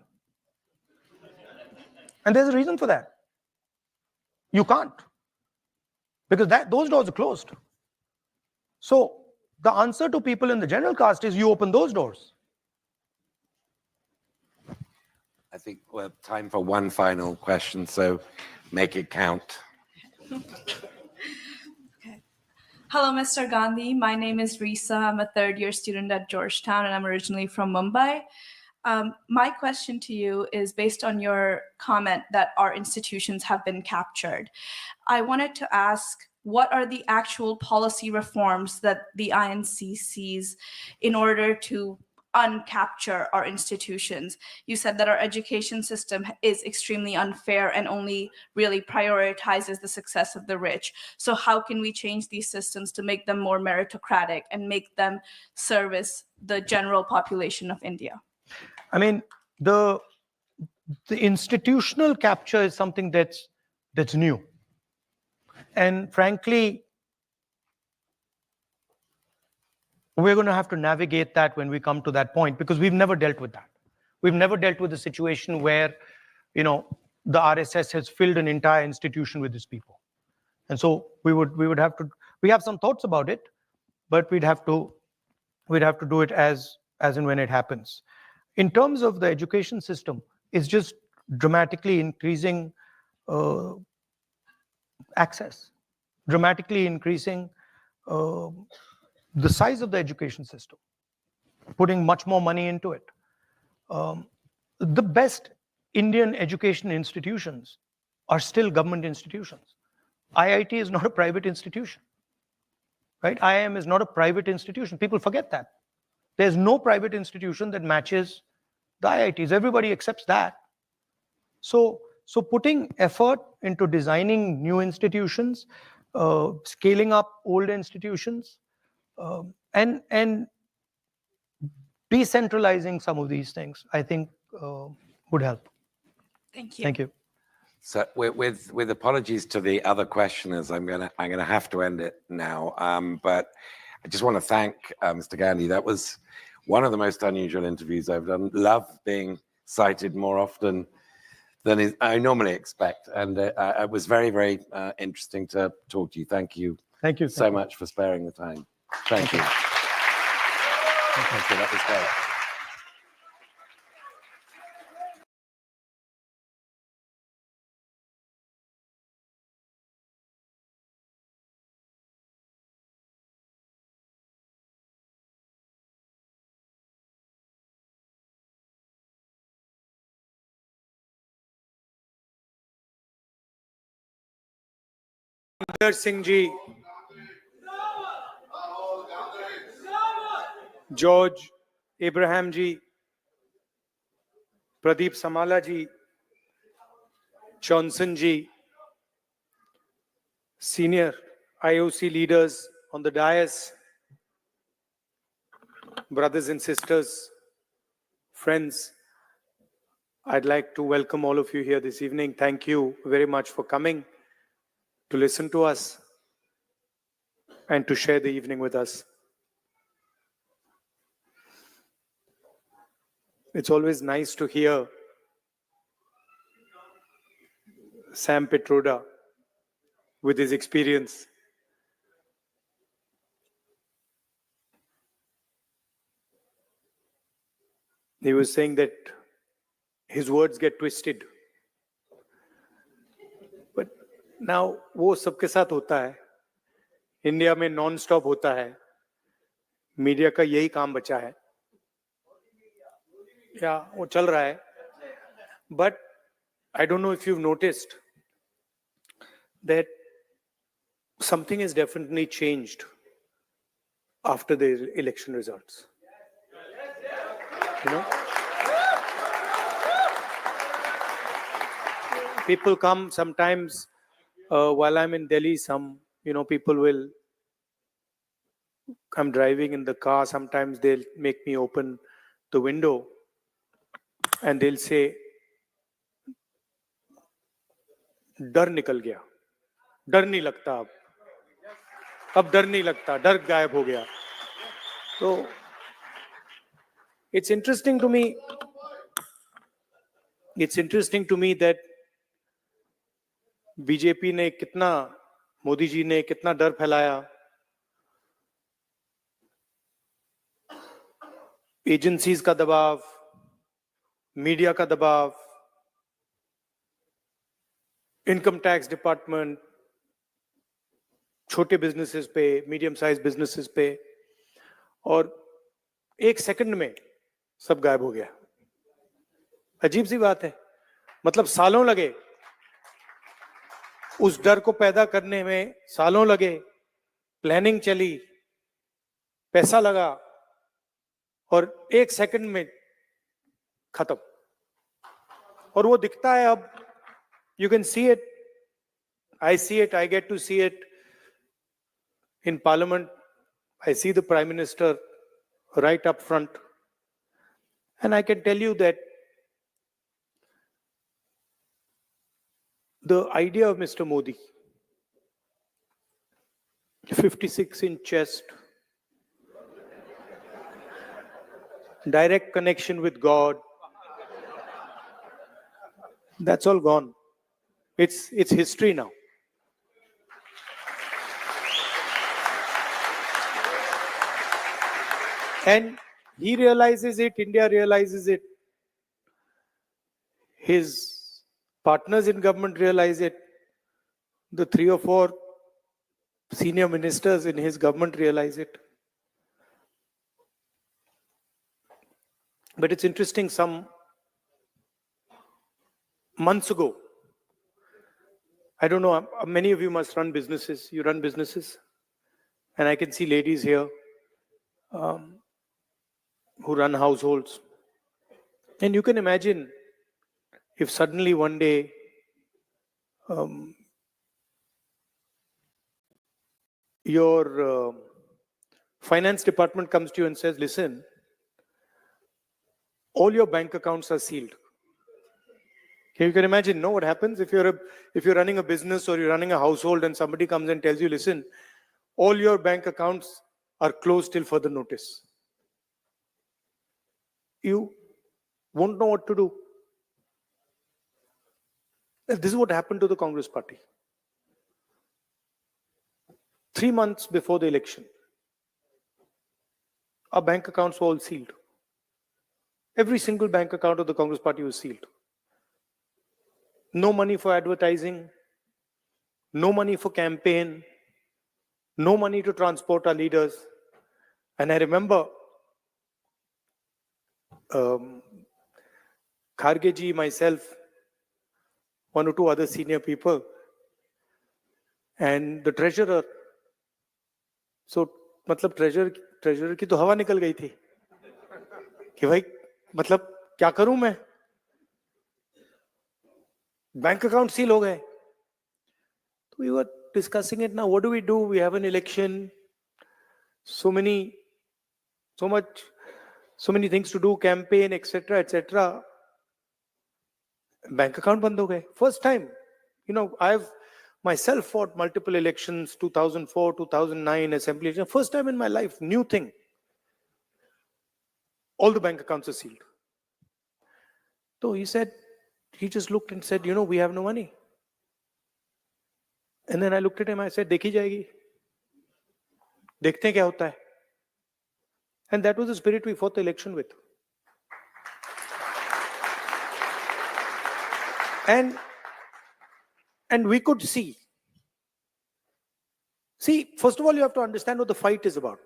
And there's a reason for that. You can't. Because those doors are closed. So the answer to people in the general caste is you open those doors. I think we have time for one final question, so make it count. Hello, Mr. Gandhi. My name is Risa. I'm a third-year student at Georgetown, and I'm originally from Mumbai. My question to you is based on your comment that our institutions have been captured. I wanted to ask, what are the actual policy reforms that the INC sees in order to uncapture our institutions? You said that our education system is extremely unfair and only really prioritizes the success of the rich. So how can we change these systems to make them more meritocratic and make them service the general population of India? I mean, the institutional capture is something that's new. And frankly, we're going to have to navigate that when we come to that point because we've never dealt with that. We've never dealt with a situation where, the RSS has filled an entire institution with these people. And so we have some thoughts about it, but we'd have to do it as and when it happens. In terms of the education system, it's just dramatically increasing access, dramatically increasing the size of the education system, putting much more money into it. The best Indian education institutions are still government institutions. IIT is not a private institution, right? IIM is not a private institution. People forget that. There's no private institution that matches the IITs. Everybody accepts that. So putting effort into designing new institutions, scaling up old institutions, and decentralizing some of these things, I think would help. Thank you. Thank you. So with apologies to the other questioners, I'm gonna have to end it now. But I just want to thank Mr. Gandhi. That was one of the most unusual interviews I've done. Love being cited more often than I normally expect, and it was very, very interesting to talk to you. Thank you. Thank you so much for sparing the time. Thank you. Thank you. That was great. Singh ji, George Abraham ji, Pradeep Samala ji, Johnson ji, senior IOC leaders on the dais, brothers and sisters, friends, I'd like to welcome all of you here this evening. Thank you very much for coming to listen to us and to share the evening with us. It's always nice to hear Sam Petroda with his experience. He was saying that his words get twisted. But now वो सबके साथ होता है. India में non stop होता है. Media का यही काम बचा है. या वो चल रहा है. But I don't know if you've noticed that something has definitely changed after the election results. You know? People come sometimes while I'm in Delhi, people will, I'm driving in the car, sometimes they'll make me open the window and they'll say, डर निकल गया, डर नहीं लगता अब डर नहीं लगता, डर गायब हो गया. तो it's interesting to me that BJP ने कितना, मोदी जी ने कितना डर फैलाया. एजेंसीज का दबाव, मीडिया का दबाव, इनकम टैक्स डिपार्टमेंट, छोटे बिजनेसेस पे, मीडियम साइज बिजनेसेस पे, और एक सेकंड में सब गायब हो गया. अजीब सी बात है. मतलब सालों लगे उस डर को पैदा करने में, सालों लगे, प्लानिंग चली, पैसा लगा, और एक सेकंड में खत्म. और वो दिखता है अब. You can see it. I see it. I get to see it in Parliament. I see the Prime Minister right up front. And I can tell you that the idea of Mr. Modi, 56-inch chest, direct connection with God, that's all gone. It's history now. And he realizes it, India realizes it, his partners in government realize it, the 3 or 4 senior ministers in his government realize it. But it's interesting, some months ago, I don't know, many of you must run businesses. You run businesses. And I can see ladies here who run households. And you can imagine if suddenly one day your finance department comes to you and says, listen, all your bank accounts are sealed. You can imagine, no, what happens if you're running a business or you're running a household and somebody comes and tells you, listen, all your bank accounts are closed till further notice. You won't know what to do. This is what happened to the Congress party. 3 months before the election, our bank accounts were all sealed. Every single bank account of the Congress party was sealed. No money for advertising, no money for campaign, no money to transport our leaders. And I remember Kharge ji, myself, 1 or 2 other senior people, and the treasurer. So, मतलब treasurer की तो हवा निकल गई थी कि भाई मतलब क्या करूं मैं, बैंक अकाउंट सील हो गए. So we were discussing it now. What do? We have an election. so many things to do, campaign, etc., etc. Bank account band ho gaye. First time, I've myself fought multiple elections, 2004, 2009, assembly election. First time in my life, new thing. All the bank accounts are sealed. So he just looked and said, we have no money. And then I looked at him, I said, dekhi jayegi. Dekhte hain kya hota hai. And that was the spirit we fought the election with. And we could see. See, first of all, you have to understand what the fight is about.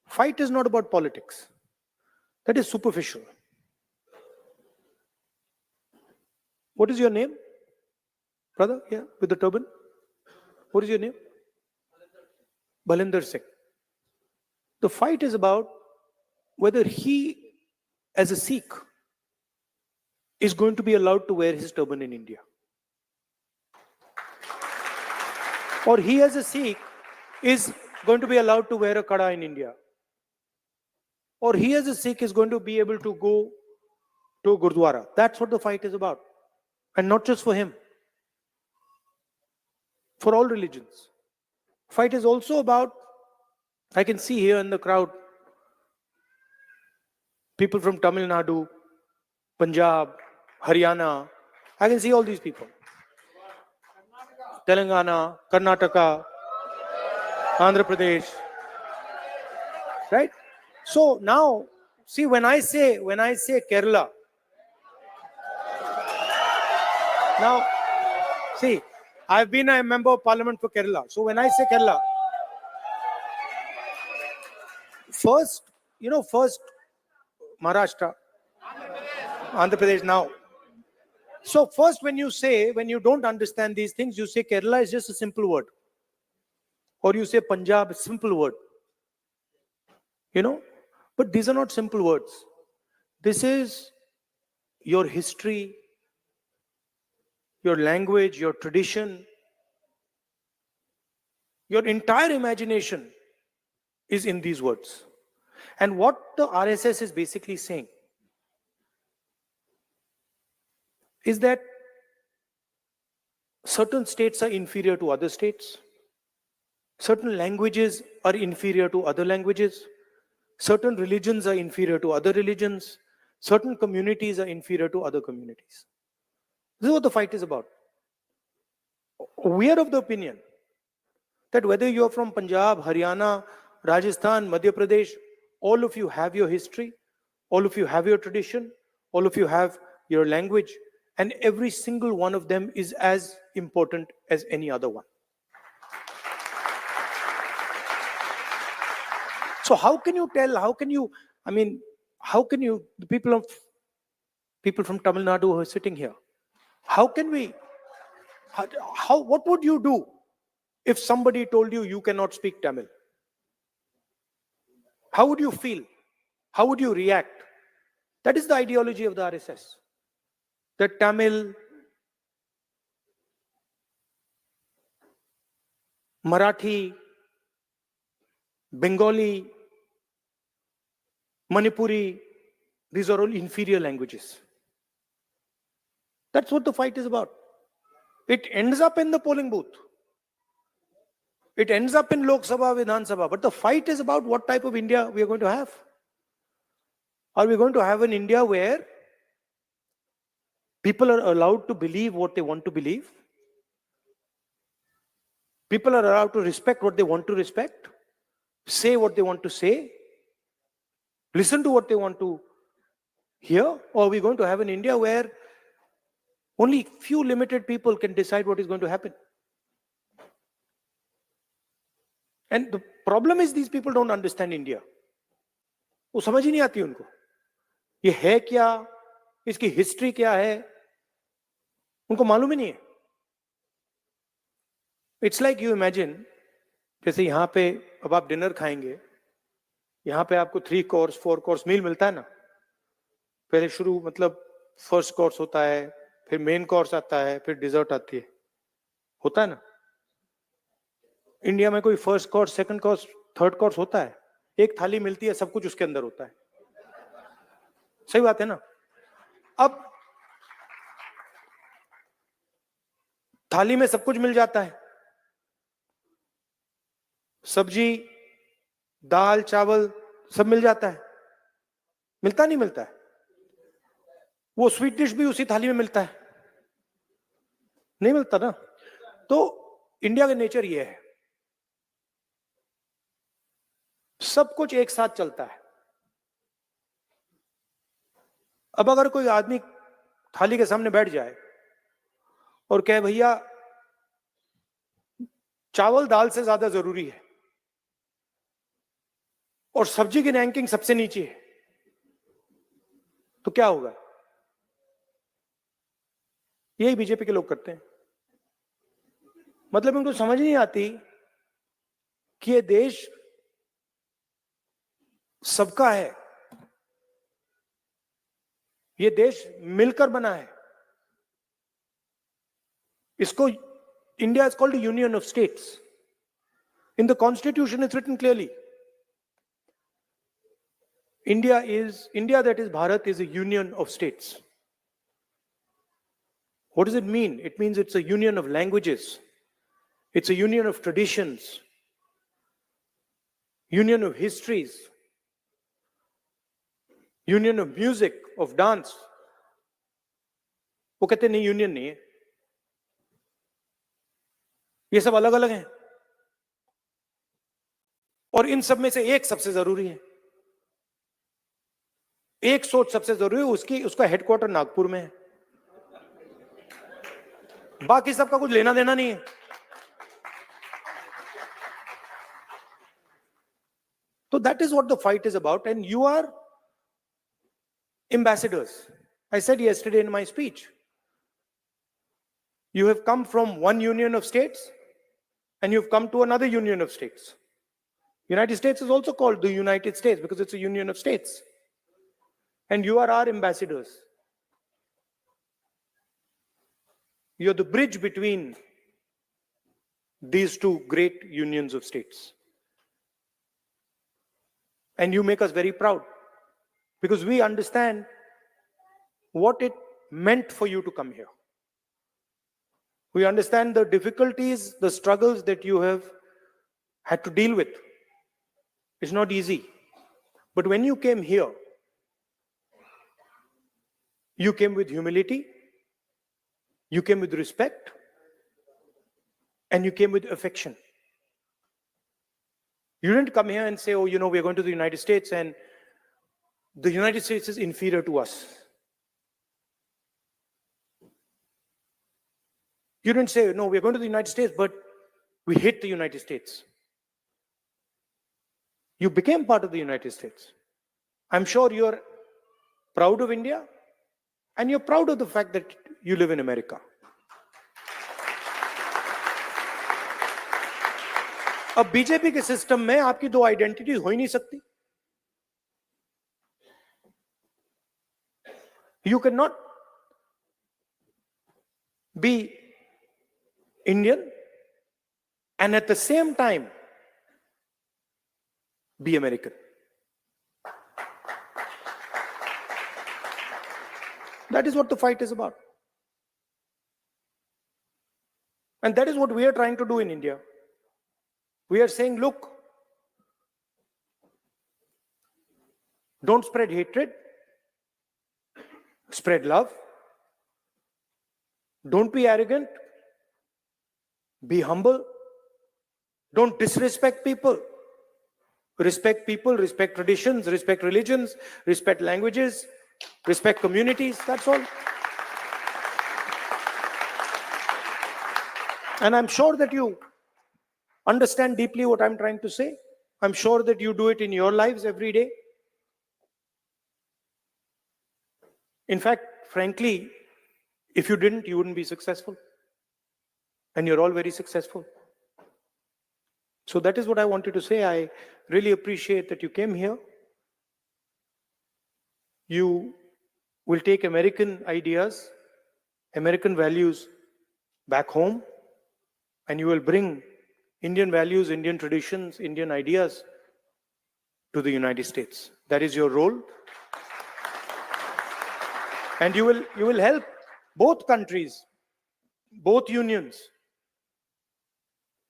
Fight is not about politics. That is superficial. What is your name? Brother, yeah, with the turban. What is your name? Balinder Singh. The fight is about whether he, as a Sikh, is going to be allowed to wear his turban in India. Or he, as a Sikh, is going to be allowed to wear a kada in India. Or he, as a Sikh, is going to be able to go to Gurdwara. That's what the fight is about. And not just for him. For all religions. Fight is also about, I can see here in the crowd, people from Tamil Nadu, Punjab, Haryana. I can see all these people. Telangana, Karnataka, Andhra Pradesh. Right? So now, see, when I say Kerala, now, see, I've been a member of parliament for Kerala. So when I say Kerala, first Maharashtra, Andhra Pradesh now. So first when you don't understand these things, you say Kerala is just a simple word. Or you say Punjab, a simple word. But these are not simple words. This is your history, your language, your tradition. Your entire imagination is in these words. And what the RSS is basically saying is that certain states are inferior to other states. Certain languages are inferior to other languages. Certain religions are inferior to other religions. Certain communities are inferior to other communities. This is what the fight is about. We are of the opinion that whether you're from Punjab, Haryana, Rajasthan, Madhya Pradesh, all of you have your history, all of you have your tradition, all of you have your language, and every single one of them is as important as any other one. So how can you, the people from Tamil Nadu who are sitting here, what would you do if somebody told you cannot speak Tamil? How would you feel? How would you react? That is the ideology of the RSS. That Tamil, Marathi, Bengali, Manipuri, these are all inferior languages. That's what the fight is about. It ends up in the polling booth. It ends up in Lok Sabha, Vidhan Sabha. But the fight is about what type of India we are going to have. Are we going to have an India where people are allowed to believe what they want to believe? People are allowed to respect what they want to respect, say what they want to say, listen to what they want to hear? Or are we going to have an India where only few limited people can decide what is going to happen? And the problem is these people don't understand India. वो समझ ही नहीं आती उनको ये है क्या, इसकी history क्या है, उनको मालूम ही नहीं है. इट्स लाइक यू इमेजिन, जैसे यहाँ पे अब आप डिनर खाएंगे, यहाँ पे आपको 3 कोर्स 4 कोर्स मील मिलता है ना. पहले शुरू फर्स्ट कोर्स होता है, फिर मेन कोर्स आता है, फिर डिजर्ट आती है, होता है ना. इंडिया में कोई first course second course third course होता है, एक थाली मिलती है, सब कुछ उसके अंदर होता है। सही बात है ना? अब थाली में सब कुछ मिल जाता है, सब्जी, दाल, चावल सब मिल जाता है, मिलता नहीं मिलता है? वो स्वीट डिश भी उसी थाली में मिलता है, नहीं मिलता ना? तो इंडिया का नेचर ये है, सब कुछ एक साथ चलता है। अब अगर कोई आदमी थाली के सामने बैठ जाए और कहे भैया चावल दाल से ज्यादा जरूरी है और सब्जी की रैंकिंग सबसे नीचे है, तो क्या होगा? यही बीजेपी के लोग करते हैं। मतलब इनको समझ नहीं आती कि ये देश सबका है, ये देश मिलकर बना है। इसको India is called union of states. In the constitution is written clearly, India that is Bharat is a union of states. What does it mean? It means it's a union of languages. It's a union of traditions, union of histories, union of music, of dance. वो कहते नहीं, union नहीं है, ये सब अलग अलग हैं और इन सब में से एक सबसे जरूरी है, एक सोच सबसे जरूरी है, उसका हेडक्वार्टर नागपुर में है, बाकी सबका कुछ लेना देना नहीं है। So that is what the fight is about, and you are ambassadors. I said yesterday in my speech, you have come from one union of states and you've come to another union of states. United States is also called the United States because it's a union of states. And you are our ambassadors. You're the bridge between these two great unions of states. And you make us very proud because we understand what it meant for you to come here. We understand the difficulties, the struggles that you have had to deal with. It's not easy. But when you came here, you came with humility, you came with respect, and you came with affection. You didn't come here and say, oh, we're going to the United States and the United States is inferior to us. You didn't say, no, we're going to the United States, but we hate the United States. You became part of the United States. I'm sure you're proud of India and you're proud of the fact that you live in America. अब BJP के system में आपकी दो identities हो ही नहीं सकती. You cannot be Indian and at the same time be American. That is what the fight is about. And that is what we are trying to do in India. We are saying, look, don't spread hatred, spread love. Don't be arrogant, be humble. Don't disrespect people. Respect people, respect traditions, respect religions, respect languages, respect communities. That's all. And I'm sure that you understand deeply what I'm trying to say. I'm sure that you do it in your lives every day. In fact, frankly, if you didn't, you wouldn't be successful. And you're all very successful. So that is what I wanted to say. I really appreciate that you came here. You will take American ideas, American values back home, and you will bring Indian values, Indian traditions, Indian ideas to the United States. That is your role. And you will help both countries, both unions,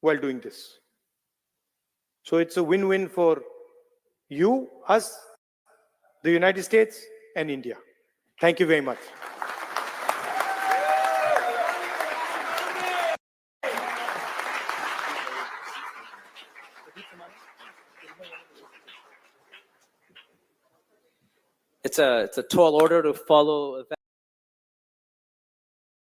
while doing this. So it's a win-win for you, us, the United States, and India. Thank you very much. It's a tall order to follow events.